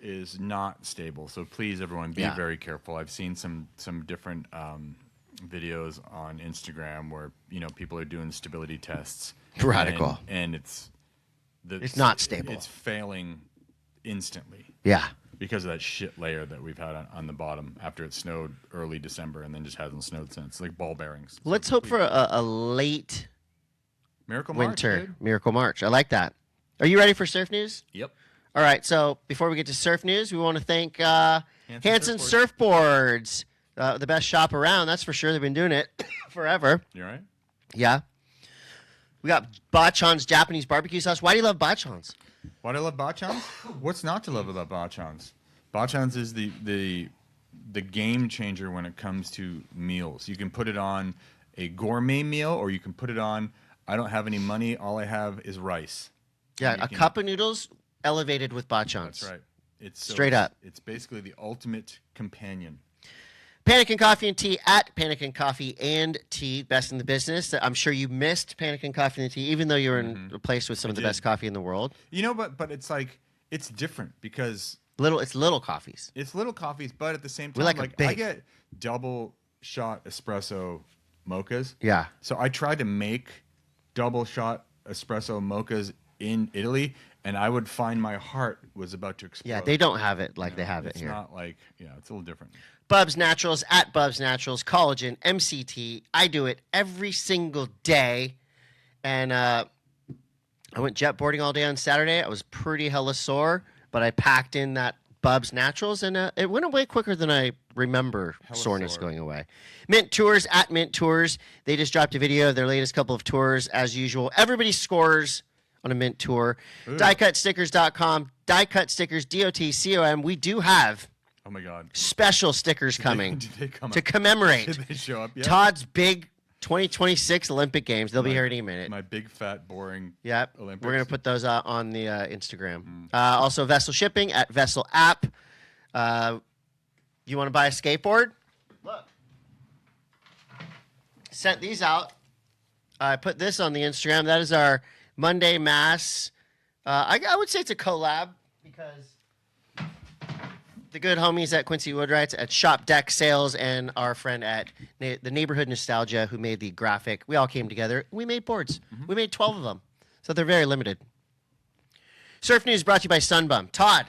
is not stable. So please, everyone, be very careful. I've seen some different videos on Instagram where people are doing stability tests. Radical. And it's not stable. It's failing instantly. Yeah. Because of that shit layer that we've had on the bottom after it snowed early December and then just hasn't snowed since. Like ball bearings. Let's hope for a late Miracle winter. March, dude. Miracle March. I like that. Are you ready for surf news? Yep. All right. So before we get to surf news, we want to thank Hansen Surfboards, the best shop around. That's for sure. They've been doing it forever. You all right? Yeah. We got Bachan's Japanese barbecue sauce. Why do you love Bachan's? Why do I love Bachans? What's not to love about Bachans? Bachans is the game changer when it comes to meals. You can put it on a gourmet meal, or you can put it on, I don't have any money, all I have is rice. Yeah, a cup of noodles elevated with Bachan's. That's right. It's straight up. It's basically the ultimate companion. Pannikin Coffee and Tea at Pannikin Coffee and Tea, best in the business. I'm sure you missed Pannikin Coffee and Tea, even though you were in a place with some of the best coffee in the world. But it's like, it's different because it's little coffees. It's little coffees, but at the same time, We like a big. I get double shot espresso mochas. Yeah. So I tried to make double shot espresso mochas in Italy, and I would find my heart was about to explode. Yeah, they don't have it like they have it here. It's not like, it's a little different. Bubs Naturals at Bubs Naturals, collagen, MCT. I do it every single day. And I went jet boarding all day on Saturday. I was pretty hella sore, but I packed in that Bubs Naturals, and it went away quicker than I remember soreness going away. Mint Tours at Mint Tours. They just dropped a video of their latest couple of tours, as usual. Everybody scores on a Mint tour. DiecutStickers.com. Die Cut Stickers, DOTCOM. We do have... Oh my God! Special stickers coming Did they come to up? commemorate Did they show up yet? Todd's big 2026 Olympic Games. They'll be here any minute. My big fat boring. Yep. Olympics. We're gonna put those on the Instagram. Also, Vesyl Shipping at Vesyl App. You want to buy a skateboard? Look, sent these out. I put this on the Instagram. That is our Monday M.A.S.S. I would say it's a collab because the good homies at Quincy Woodwright's at Shop Deck Sales and our friend at the Neighborhood Nostalgia who made the graphic. We all came together. We made boards. We made 12 of them. So they're very limited. Surf News brought to you by Sunbum. Todd.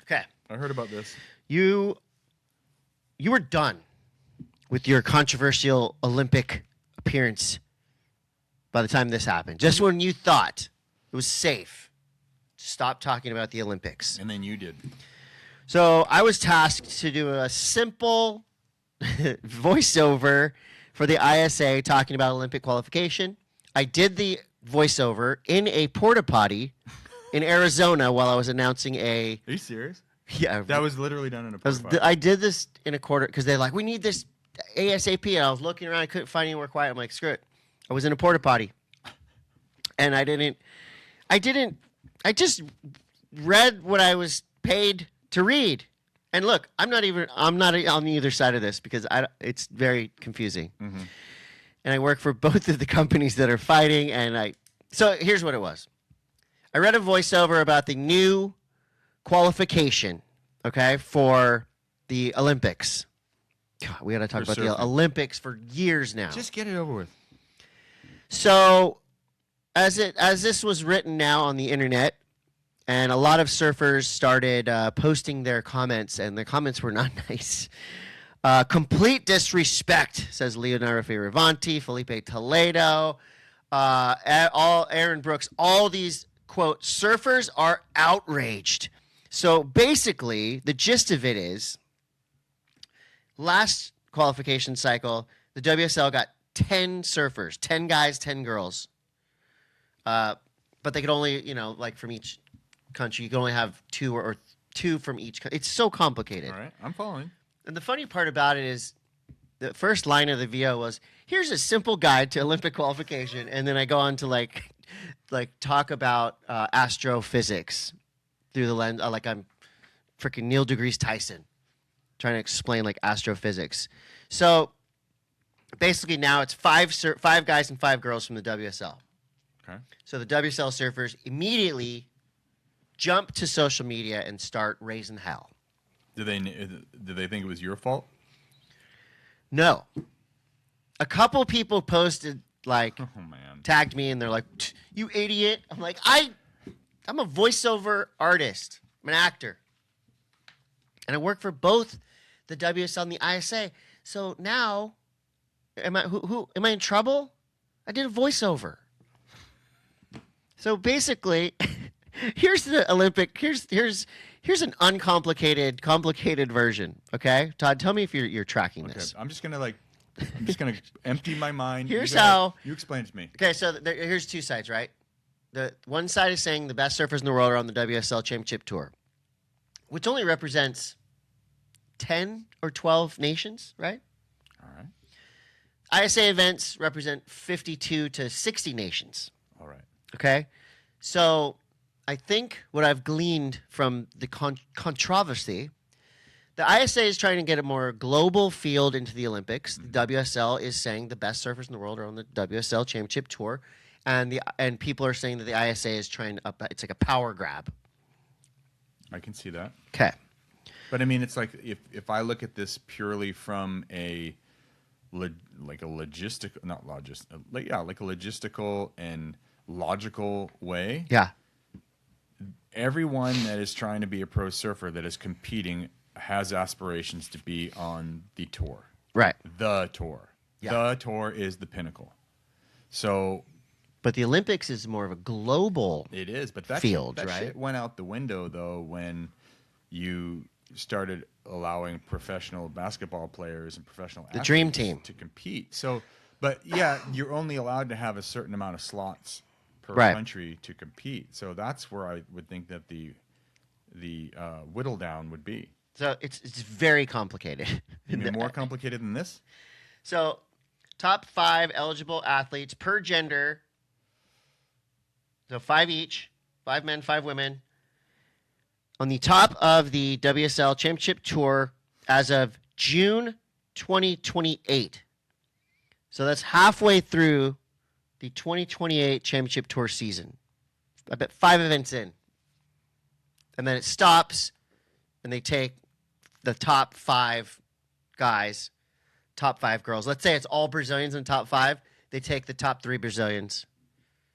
Okay. I heard about this. You were done with your controversial Olympic appearance by the time this happened. Just when you thought it was safe to stop talking about the Olympics. And then you did. So I was tasked to do a simple voiceover for the ISA talking about Olympic qualification. I did the voiceover in a porta potty in Arizona while I was announcing Are you serious? Yeah. That was literally done in a porta potty. I did this in a quarter because they're like, we need this ASAP. And I was looking around. I couldn't find anywhere quiet. I'm like, screw it. I was in a porta potty. And I just read what I was paid to read. And look, I'm not on either side of this because it's very confusing. And I work for both of the companies that are fighting. So here's what it was. I read a voiceover about the new qualification, okay, for the Olympics. God, we got to talk about the Olympics for years now. Just get it over with. So as this was written now on the internet, and a lot of surfers started posting their comments, and their comments were not nice. Complete disrespect, says Leonardo Fioravanti, Felipe Toledo, Aaron Brooks. All these, quote, surfers are outraged. So basically, the gist of it is, last qualification cycle, the WSL got 10 surfers, 10 guys, 10 girls. But they could only, like from each country, you can only have two or two from each country. It's so complicated. All right, I'm following. And the funny part about it is the first line of the VO was, "Here's a simple guide to Olympic qualification," and then I go on to like talk about astrophysics through the lens, like I'm freaking Neil deGrasse Tyson, trying to explain like astrophysics. So basically, now it's five guys and 5 girls from the WSL. Okay. So the WSL surfers immediately jump to social media and start raising hell. Did they think it was your fault? No. A couple people posted, like, Oh man. tagged me, and they're like, "You idiot." I'm like, I'm a voiceover artist. I'm an actor. And I work for both the WSL and the ISA. So now, am I in trouble? I did a voiceover. So basically, here's the Olympic. Here's an complicated version. Okay, Todd, tell me if you're tracking this. I'm just gonna empty my mind. Here's how. You explain it to me. Okay, so here's 2 sides, right? The one side is saying the best surfers in the world are on the WSL Championship Tour, which only represents 10 or 12 nations, right? All right. ISA events represent 52 to 60 nations. All right. Okay, so I think what I've gleaned from the controversy, the ISA is trying to get a more global field into the Olympics. The WSL is saying the best surfers in the world are on the WSL Championship Tour, and people are saying that the ISA is trying to it's like a power grab. I can see that. Okay. But I mean, it's like if I look at this purely from a logistical and logical way. Yeah. Everyone that is trying to be a pro surfer that is competing has aspirations to be on the tour. Right. The tour. Yeah. The tour is the pinnacle. So. But the Olympics is more of a global. It is, but that field, that right? shit went out the window though when you started allowing professional basketball players and professional athletes dream team to compete. So, but yeah, you're only allowed to have a certain amount of slots per Right. country to compete. So that's where I would think that the whittle down would be. So it's very complicated. You mean more complicated than this? So top 5 eligible athletes per gender. So 5 each, 5 men, 5 women. On the top of the WSL Championship Tour as of June 2028. So that's halfway through the 2028 Championship Tour season. I bet 5 events in. And then it stops, and they take the top 5 guys, top 5 girls. Let's say it's all Brazilians in the top 5. They take the top 3 Brazilians.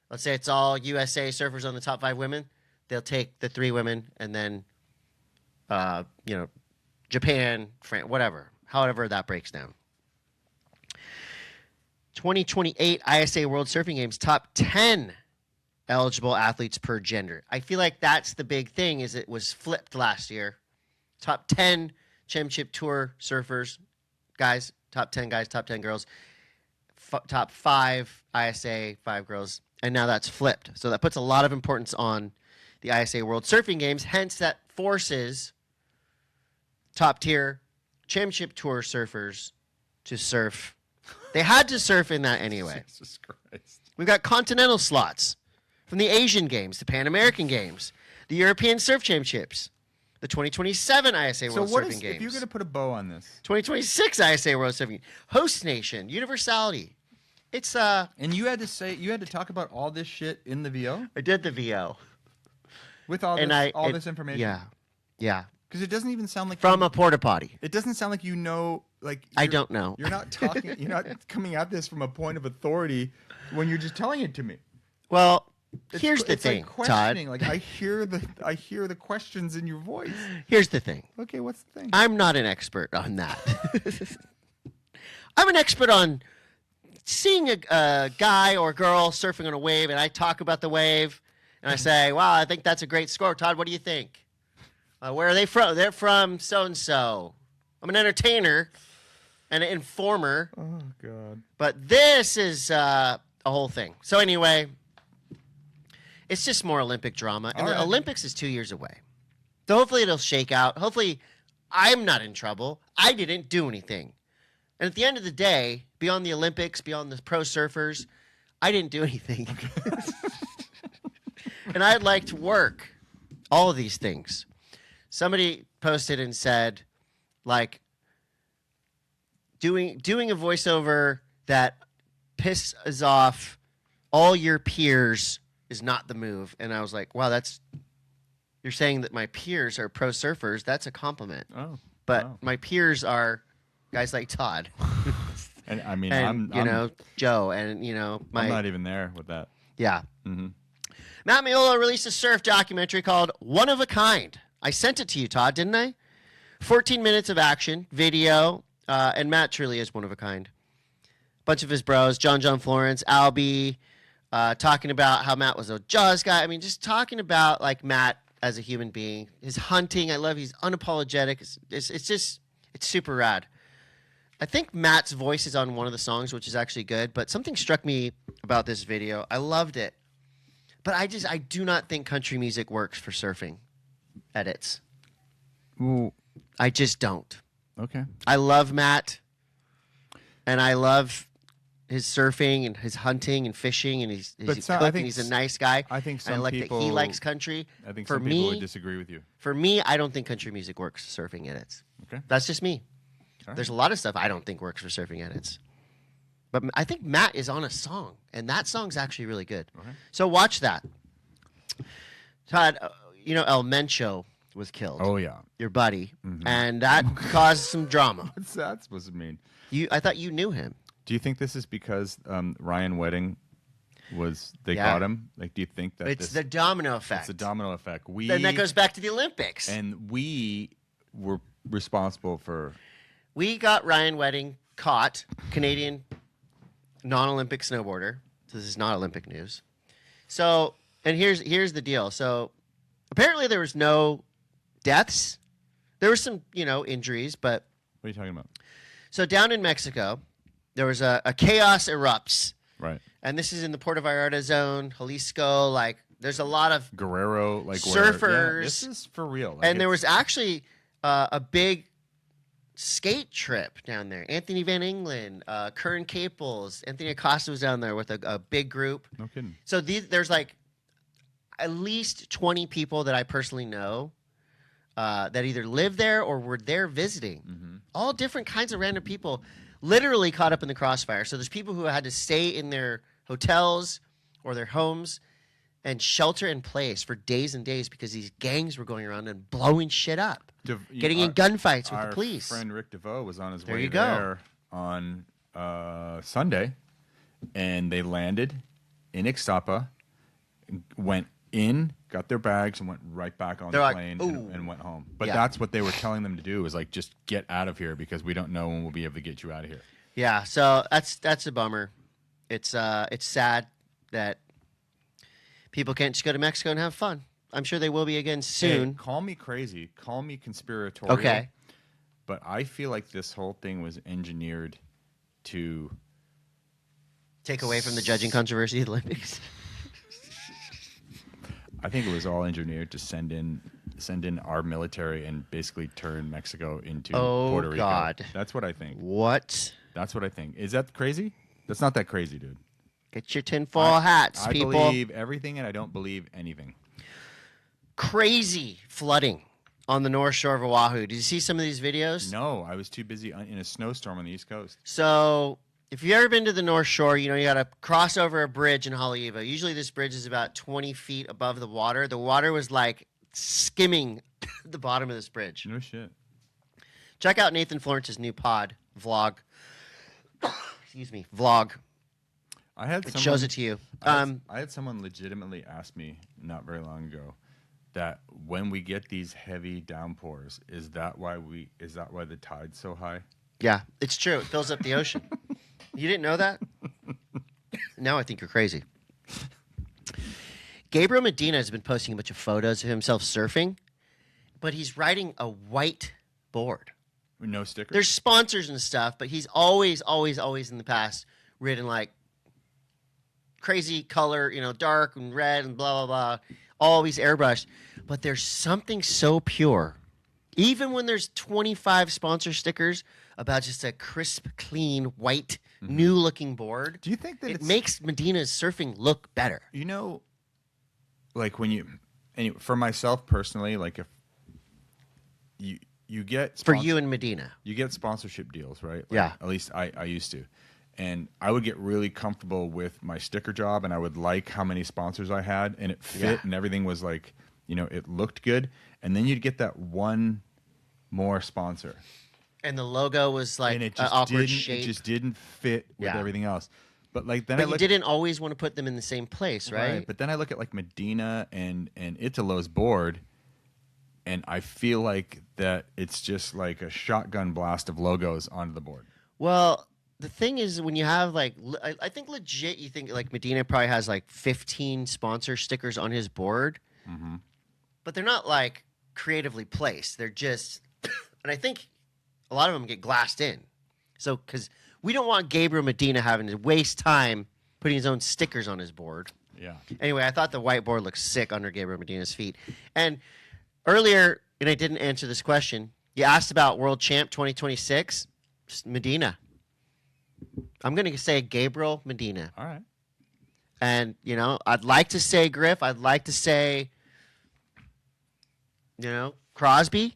Let's say it's all USA surfers on the top 5 women. They'll take the 3 women, and then, Japan, France, whatever, however that breaks down. 2028 ISA World Surfing Games, top 10 eligible athletes per gender. I feel like that's the big thing, is it was flipped last year. Top 10 Championship Tour surfers, guys, top 10 guys, top 10 girls, top 5 ISA, 5 girls, and now that's flipped. So that puts a lot of importance on the ISA World Surfing Games, hence that forces top-tier Championship Tour surfers to surf. They had to surf in that anyway. Jesus Christ. We've got continental slots from the Asian Games, the Pan American Games, the European Surf Championships, the 2027 ISA World Surfing Games. If you're going to put a bow on this? 2026 ISA World Surfing Host Nation, Universality. It's And you had to talk about all this shit in the VO? I did the VO. With all this information? Yeah. Yeah. Because it doesn't even sound like From a porta potty. It doesn't sound like I don't know. You're not talking. You're not coming at this from a point of authority when you're just telling it to me. Well, here's the thing, like Todd. Like I hear the questions in your voice. Here's the thing. Okay, what's the thing? I'm not an expert on that. I'm an expert on seeing a guy or girl surfing on a wave, and I talk about the wave, and I say, "Wow, I think that's a great score, Todd. What do you think? Where are they from? They're from so and so." I'm an entertainer and an informer. Oh God! But this is a whole thing. So anyway, it's just more Olympic drama, and the Olympics is 2 years away. So hopefully it'll shake out. Hopefully, I'm not in trouble. I didn't do anything. And at the end of the day, beyond the Olympics, beyond the pro surfers, I didn't do anything. And I'd like to work all of these things. Somebody posted and said, like, doing a voiceover that pisses off all your peers is not the move. And I was like, wow, you're saying that my peers are pro surfers. That's a compliment. Oh, but wow. my peers are guys like Todd. And I mean, and, I'm Joe, and, I'm not even there with that. Yeah. Mm-hmm. Matt Miola released a surf documentary called One of a Kind. I sent it to you, Todd, didn't I? 14 minutes of action, video, and Matt truly is one of a kind. Bunch of his bros, John Florence, Albie, talking about how Matt was a Jaws guy. I mean, just talking about, like, Matt as a human being. His hunting, I love, he's unapologetic. It's super rad. I think Matt's voice is on one of the songs, which is actually good, but something struck me about this video. I loved it. But I do not think country music works for surfing edits. Ooh. I just don't. Okay. I love Matt, and I love his surfing and his hunting and fishing, and he's a nice guy. I think some and I like people, that he likes country. I think for some people would disagree with you. For me, I don't think country music works for surfing edits. Okay. That's just me. All right. There's a lot of stuff I don't think works for surfing edits. But I think Matt is on a song, and that song's actually really good. Okay. So watch that. Todd, El Mencho was killed. Oh, yeah. Your buddy. Mm-hmm. And that caused some drama. What's that supposed to mean? I thought you knew him. Do you think this is because Ryan Wedding got him? Like, do you think that it's the domino effect? It's the domino effect. Then that goes back to the Olympics. And we were responsible for... We got Ryan Wedding caught, Canadian non-Olympic snowboarder. So this is not Olympic news. So, and here's the deal. So apparently there was no deaths. There were some, injuries, but... What are you talking about? So down in Mexico, there was a chaos erupts. Right. And this is in the Puerto Vallarta zone, Jalisco. Like, there's a lot of Guerrero, like surfers. This is for real. And there was actually a big skate trip down there. Anthony Van Engelen, Kern Caples, Anthony Acosta was down there with a big group. No kidding. So there's like at least 20 people that I personally know that either live there or were there visiting. Mm-hmm. All different kinds of random people literally caught up in the crossfire. So there's people who had to stay in their hotels or their homes and shelter in place for days and days because these gangs were going around and blowing shit up, getting in gunfights with the police. Our friend Rick DeVoe was on his way you there on Sunday, and they landed in Ixtapa, went in, got their bags, and went right back on the plane and went home. But that's what they were telling them to do, is like, just get out of here because we don't know when we'll be able to get you out of here. Yeah, so that's a bummer. It's sad that people can't just go to Mexico and have fun. I'm sure they will be again soon. Hey, call me crazy, call me conspiratorial. Okay. But I feel like this whole thing was engineered to take away from the judging controversy of the Olympics. I think it was all engineered to send in our military and basically turn Mexico into Puerto Rico. Oh, God. That's what I think. What? That's what I think. Is that crazy? That's not that crazy, dude. Get your tinfoil hats, people. I believe everything and I don't believe anything. Crazy flooding on the North Shore of Oahu. Did you see some of these videos? No, I was too busy in a snowstorm on the East Coast. So if you've ever been to the North Shore, you got to cross over a bridge in Haleiwa. Usually this bridge is about 20 feet above the water. The water was like skimming the bottom of this bridge. No shit. Check out Nathan Florence's new vlog. Excuse me, vlog. It shows it to you. I had someone legitimately ask me not very long ago that when we get these heavy downpours, is that why the tide's so high? Yeah, it's true. It fills up the ocean. You didn't know that? Now I think you're crazy. Gabriel Medina has been posting a bunch of photos of himself surfing, but he's riding a white board. No stickers? There's sponsors and stuff, but he's always in the past ridden like crazy color, dark and red and blah, blah, blah. Always airbrushed. But there's something so pure Even when there's 25 sponsor stickers about just a crisp, clean, white, new-looking board, do you think that it makes Medina's surfing look better? You know, like when you, anyway, for myself personally, like if you get For you and Medina. you get sponsorship deals, right? Like, Yeah. At least I used to. And I would get really comfortable with my sticker job, and I would like how many sponsors I had, and it fit, and everything was like, you know, it looked good. And then you'd get that one more sponsor, And the logo was like and it an just awkward didn't, shape. it just didn't fit with Yeah. everything else. But like then But I you didn't always want to put them in the same place, right? But then I look at like Medina and Italo's board, and I feel like that it's just like a shotgun blast of logos onto the board. Well, the thing is, when you have like, I think legit, you think like Medina probably has like 15 sponsor stickers on his board, but they're not like creatively placed. They're just, and I think a lot of them get glassed in. So, because we don't want Gabriel Medina having to waste time putting his own stickers on his board. Yeah. Anyway, I thought the whiteboard looked sick under Gabriel Medina's feet. And earlier, and I didn't answer this question, you asked about World Champ 2026, Medina. I'm going to say Gabriel Medina. All right. And, you know, I'd like to say Griff. I'd like to say, you know, Crosby.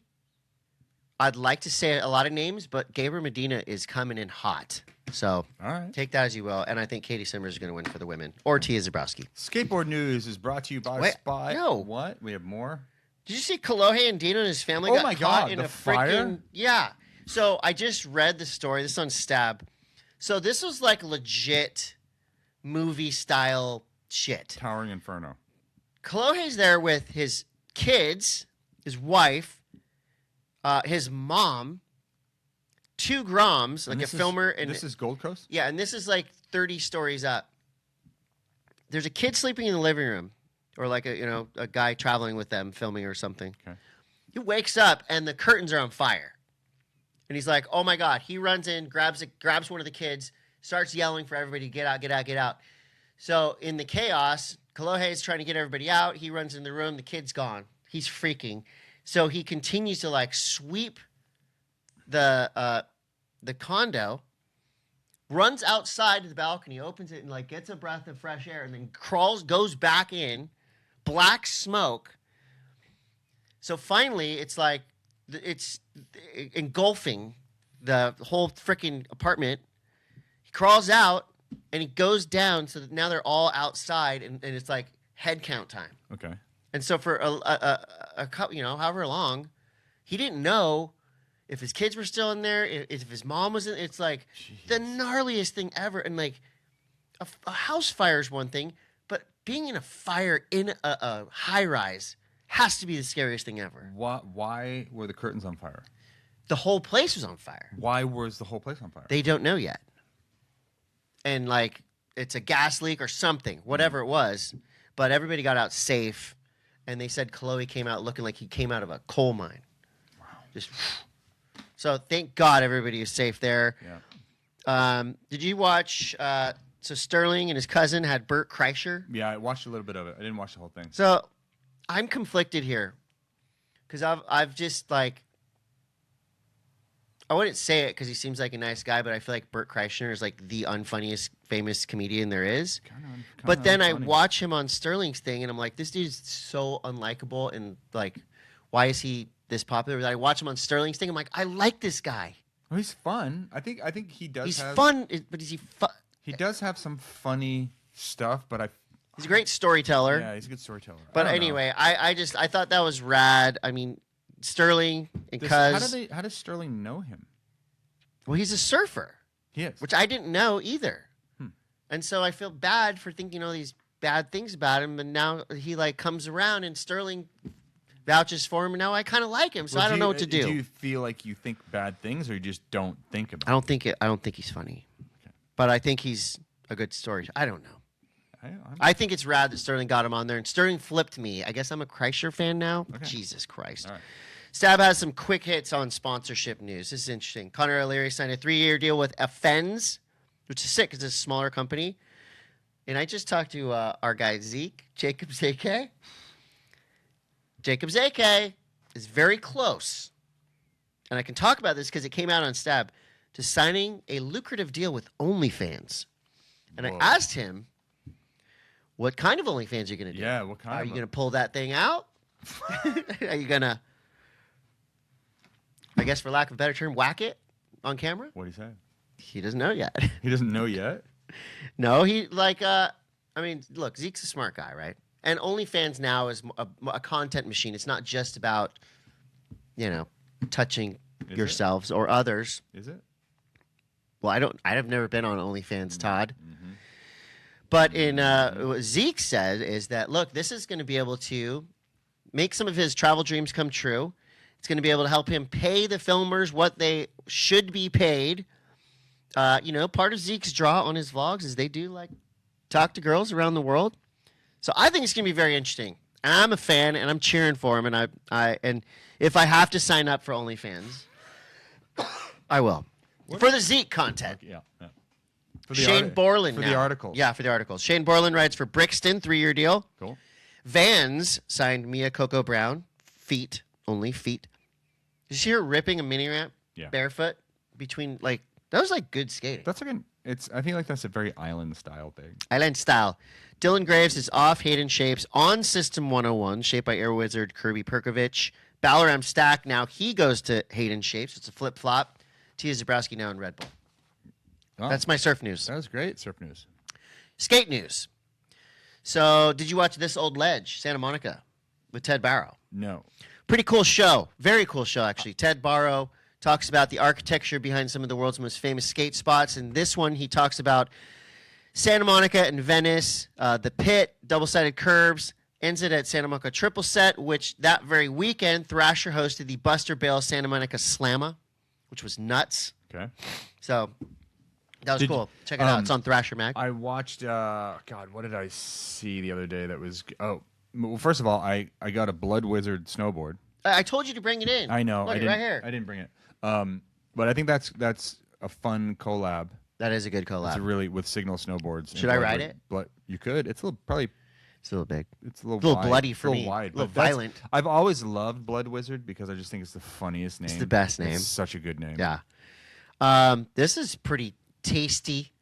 I'd like to say a lot of names, but Gabriel Medina is coming in hot. So All right. take that as you will. And I think Katie Simmers is going to win for the women. Or Tia Zabrowski. Skateboard news is brought to you by Wait, Spy. no. What? We have more? Did you see Kalohe and Dino and his family Oh got my caught God, in the a fire? freaking... Yeah. So I just read the story. This is on Stab. So this was like legit movie-style shit. Towering Inferno. Kalohe's there with his kids, his wife, his mom, 2 Groms, like And a this filmer. And this is Gold Coast? yeah, and this is like 30 stories up. There's a kid sleeping in the living room, or like a guy traveling with them filming or something. Okay. He wakes up and the curtains are on fire. And he's like, oh my God. He runs in, grabs one of the kids, starts yelling for everybody to get out, get out, get out. So in the chaos, Kalohe is trying to get everybody out. He runs in the room. The kid's gone. He's freaking. So he continues to like sweep the condo, runs outside to the balcony, opens it and like gets a breath of fresh air and then goes back in, black smoke. So finally it's like, it's engulfing the whole freaking apartment. He crawls out and he goes down so that now they're all outside and it's like head count time. Okay. And so for a couple, however long, he didn't know if his kids were still in there, if his mom was in. It's like the gnarliest thing ever. And like a house fire is one thing, but being in a fire in a high rise has to be the scariest thing ever. Why were the curtains on fire? The whole place was on fire. Why was the whole place on fire? They don't know yet. And like it's a gas leak or something, whatever it was. But everybody got out safe. And they said Kalohe came out looking like he came out of a coal mine. Wow. Just so thank God everybody is safe there. Yeah. Did you watch so Sterling and his cousin had Bert Kreischer? Yeah, I watched a little bit of it. I didn't watch the whole thing. So I'm conflicted here. Because I've just like I wouldn't say it because he seems like a nice guy, but I feel like Bert Kreischer is like the unfunniest famous comedian there is. But then I watch him on Sterling's thing, and I'm like, this dude's so unlikable, and like, why is he this popular? I watch him on Sterling's thing, I'm like, I like this guy. Well, he's fun. I think he does. He's have, fun, but is he fun? He does have some funny stuff, but he's a great storyteller. Yeah, he's a good storyteller. But anyway, I thought that was rad. I mean, Sterling and Cuz. How does Sterling know him? Well, he's a surfer. He is. Which I didn't know either. And so I feel bad for thinking all these bad things about him, and now he like comes around and Sterling vouches for him, and now I kind of like him, so I don't know what to do. Do you feel like you think bad things, or you just don't think about I don't think he's funny. Okay. But I think he's a good story. I don't know. I think it's rad that Sterling got him on there, and Sterling flipped me. I guess I'm a Kreischer fan now. Okay. Jesus Christ. All right. Stab has some quick hits on sponsorship news. This is interesting. Connor O'Leary signed a 3-year deal with M.A.S.S, which is sick because it's a smaller company. And I just talked to our guy, Jacob Zake. Jacob Zake is very close and I can talk about this because it came out on Stab, to signing a lucrative deal with OnlyFans. And Whoa. I asked him, what kind of OnlyFans are you going to do? Yeah, what kind Are of you going to pull that thing out? Are you going to, I guess for lack of a better term, whack it on camera? What do you say? He doesn't know yet. He doesn't know yet? No, he look, Zeke's a smart guy, right? And OnlyFans now is a content machine. It's not just about, touching yourselves or others. Is it? Well, I've never been on OnlyFans, Todd. Mm-hmm. But what Zeke said is that, look, this is going to be able to make some of his travel dreams come true. It's going to be able to help him pay the filmers what they should be paid. Part of Zeke's draw on his vlogs is they do talk to girls around the world. So I think it's going to be very interesting. And I'm a fan, and I'm cheering for him. And and if I have to sign up for OnlyFans, I will. For the Zeke content. Yeah. For Shane Borland for now. the article. Yeah, for the article. Shane Borland writes for Brixton, 3-year deal. Cool. Vans signed Mia Coco Brown. Feet. Only feet. Did you see her ripping a mini ramp? Yeah. Barefoot? Between, that was good skating. That's I feel like that's a very island style thing. Island style. Dylan Graves is off Hayden Shapes on System 101, shaped by Air Wizard Kirby Perkovich. Balaram Stack, now he goes to Hayden Shapes. It's a flip-flop. Tia Zabrowski now in Red Bull. Oh, That's my surf news. That was great, surf news. Skate news. So, did you watch This Old Ledge, Santa Monica, with Ted Barrow? No. Pretty cool show. Very cool show, actually. Ted Barrow talks about the architecture behind some of the world's most famous skate spots. And this one, he talks about Santa Monica and Venice, the pit, double-sided curbs, ends it at Santa Monica Triple Set, which that very weekend, Thrasher hosted the Buster Bale Santa Monica Slamma, which was nuts. Okay. So that was cool. Check it out. It's on Thrasher Mag. I watched, what did I see the other day that was, well, first of all, I got a Blood Wizard snowboard. I told you to bring it in. I know. Look, right here. I didn't bring it. But I think that's a fun collab. That is a good collab. It's really with Signal Snowboards. Should I ride it? You could. It's a little It's a little big. It's a little wide. Bloody for me. Wide, a little violent. I've always loved Blood Wizard because I just think it's the funniest name. It's the best name. It's such a good name. Yeah. This is pretty tasty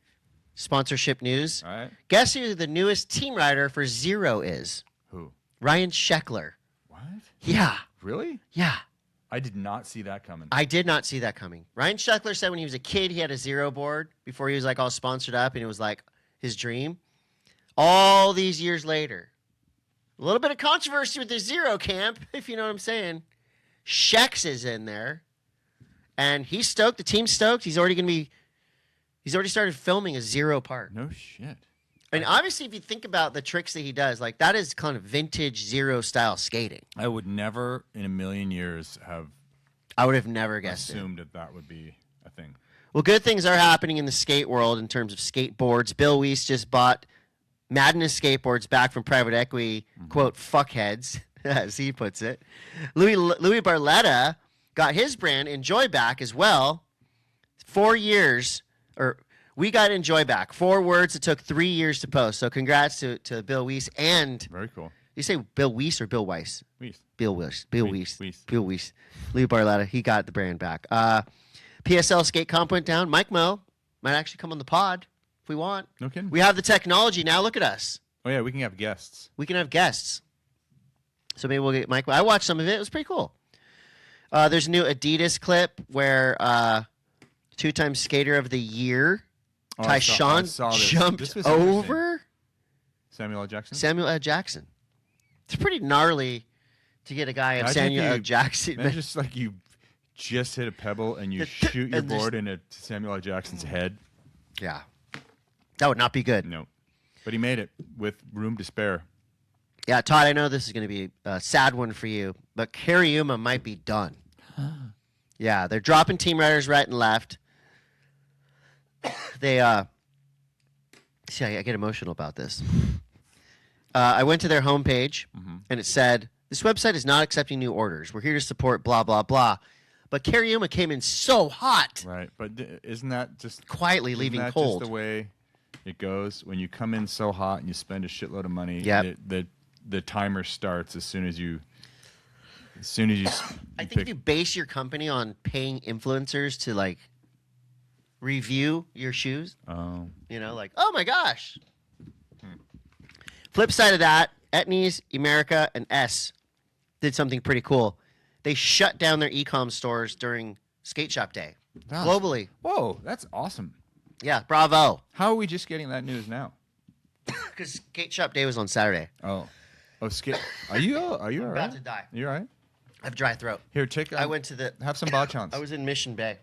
sponsorship news. All right. Guess who the newest team rider for Zero is? Who? Ryan Scheckler. What? Yeah. Really? Yeah. I did not see that coming. I did not see that coming. Ryan Scheckler said when he was a kid, he had a Zero board before he was all sponsored up, and it was his dream. All these years later, a little bit of controversy with the Zero camp, if you know what I'm saying. Shex is in there, and he's stoked. The team's stoked. He's already started filming a Zero part. No shit. And obviously, if you think about the tricks that he does, that is kind of vintage Zero style skating. I would never in a million years have I would have never guessed assumed that would be a thing. Well, good things are happening in the skate world in terms of skateboards. Bill Weiss just bought Madness Skateboards back from private equity, quote, fuckheads, as he puts it. Louis Barletta got his brand Enjoy back as well. 4 years, we got Enjoy back. 4 words that took 3 years to post. So congrats to Bill Weiss and... Very cool. You say Bill Weiss or Bill Weiss? Weiss. Bill Weiss. Bill Weiss. Weiss. Bill Weiss. Louis Barletta, he got the brand back. PSL skate comp went down. Mike Mo might actually come on the pod if we want. No kidding. We have the technology now. Look at us. Oh, yeah, we can have guests. We can have guests. So maybe we'll get Mike. I watched some of it. It was pretty cool. There's a new Adidas clip where 2-time skater of the year, Tyshawn, jumped over Samuel L. Jackson. Samuel L. Jackson. It's pretty gnarly to get a guy of Samuel L. Jackson. Man, just you just hit a pebble and you shoot your board into Samuel L. Jackson's head. Yeah. That would not be good. No. But he made it with room to spare. Yeah, Todd, I know this is going to be a sad one for you, but Cariuma might be done. Yeah, they're dropping team riders right and left. They, see, I get emotional about this. I went to their homepage, and it said, this website is not accepting new orders. We're here to support blah, blah, blah. But Cariuma came in so hot. Right, but isn't that just... Quietly leaving cold. Just the way it goes? When you come in so hot and you spend a shitload of money, yep. the timer starts as soon as you As soon as you, I think if you base your company on paying influencers to like review your shoes, you know, like, oh my gosh. Flip side of that, Etnies, America, and M.A.S.S did something pretty cool. They shut down their e-com stores during Skate Shop Day globally. Whoa, that's awesome. Yeah, bravo. How are we just getting that news now? Because Skate Shop Day was on Saturday. Oh, skate. Are you all right? About to die. You all right? I have dry throat. Here, take. I went to the. Have some Bachans. I was in Mission Bay.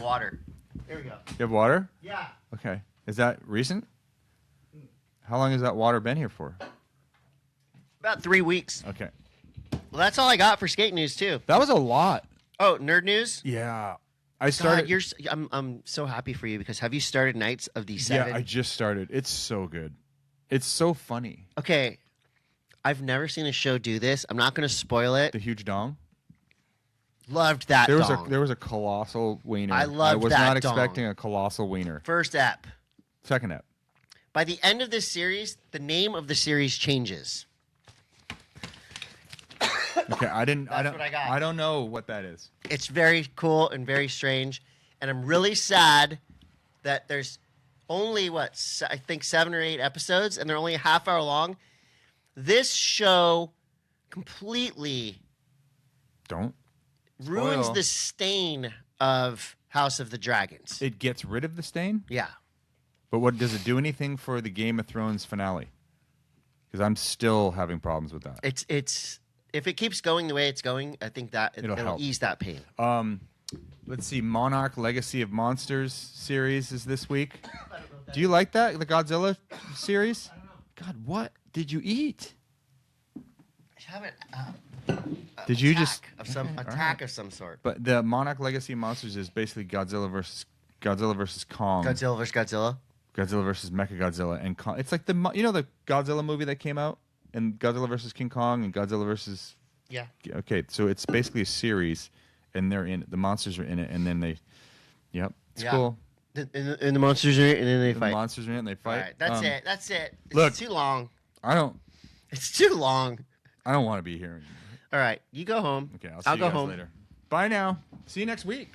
Water. Here we go. You have water? Yeah. Okay. Is that recent? How long has that water been here for? About 3 weeks. Okay. Well, that's all I got for skate news too. That was a lot. Oh, nerd news. Yeah. I started. God, I'm so happy for you because have you started Knights of the Seven? Yeah, I just started. It's so good. It's so funny. Okay. I've never seen a show do this. I'm not going to spoil it. The huge dong. Loved that dong. There was a colossal wiener. I loved that was not dong. expecting a colossal wiener. First ep. Second ep. By the end of this series, the name of the series changes. Okay, I don't. what I got. I don't know what that is. It's very cool and very strange, and I'm really sad that there's only I think 7 or 8 episodes, and they're only a half hour long. This show completely ruins the stain of House of the Dragons. It gets rid of the stain? Yeah. But what does it do anything for the Game of Thrones finale? Because I'm still having problems with that. It's if it keeps going the way it's going, I think that it'll help. ease that pain. Let's see. Monarch Legacy of Monsters series is this week. Do you like that? The Godzilla series? I don't know. God, what did you eat? I haven't. Did you just of some attack of some sort? But the Monarch Legacy of Monsters is basically Godzilla versus Kong. Godzilla versus Godzilla. Godzilla versus Mechagodzilla and Kong. It's like the Godzilla movie that came out and Godzilla versus King Kong and Godzilla versus. Yeah. Okay, so it's basically a series, and they're in it. The monsters are in it, and then they. Yep, it's cool. And the monsters are in it, and then they fight. The monsters are in it, and they fight. All right, that's it. That's it. Look, too long. It's too long. I don't want to be here anymore. All right, you go home. Okay, I'll see I'll you go guys home later. Bye now. See you next week.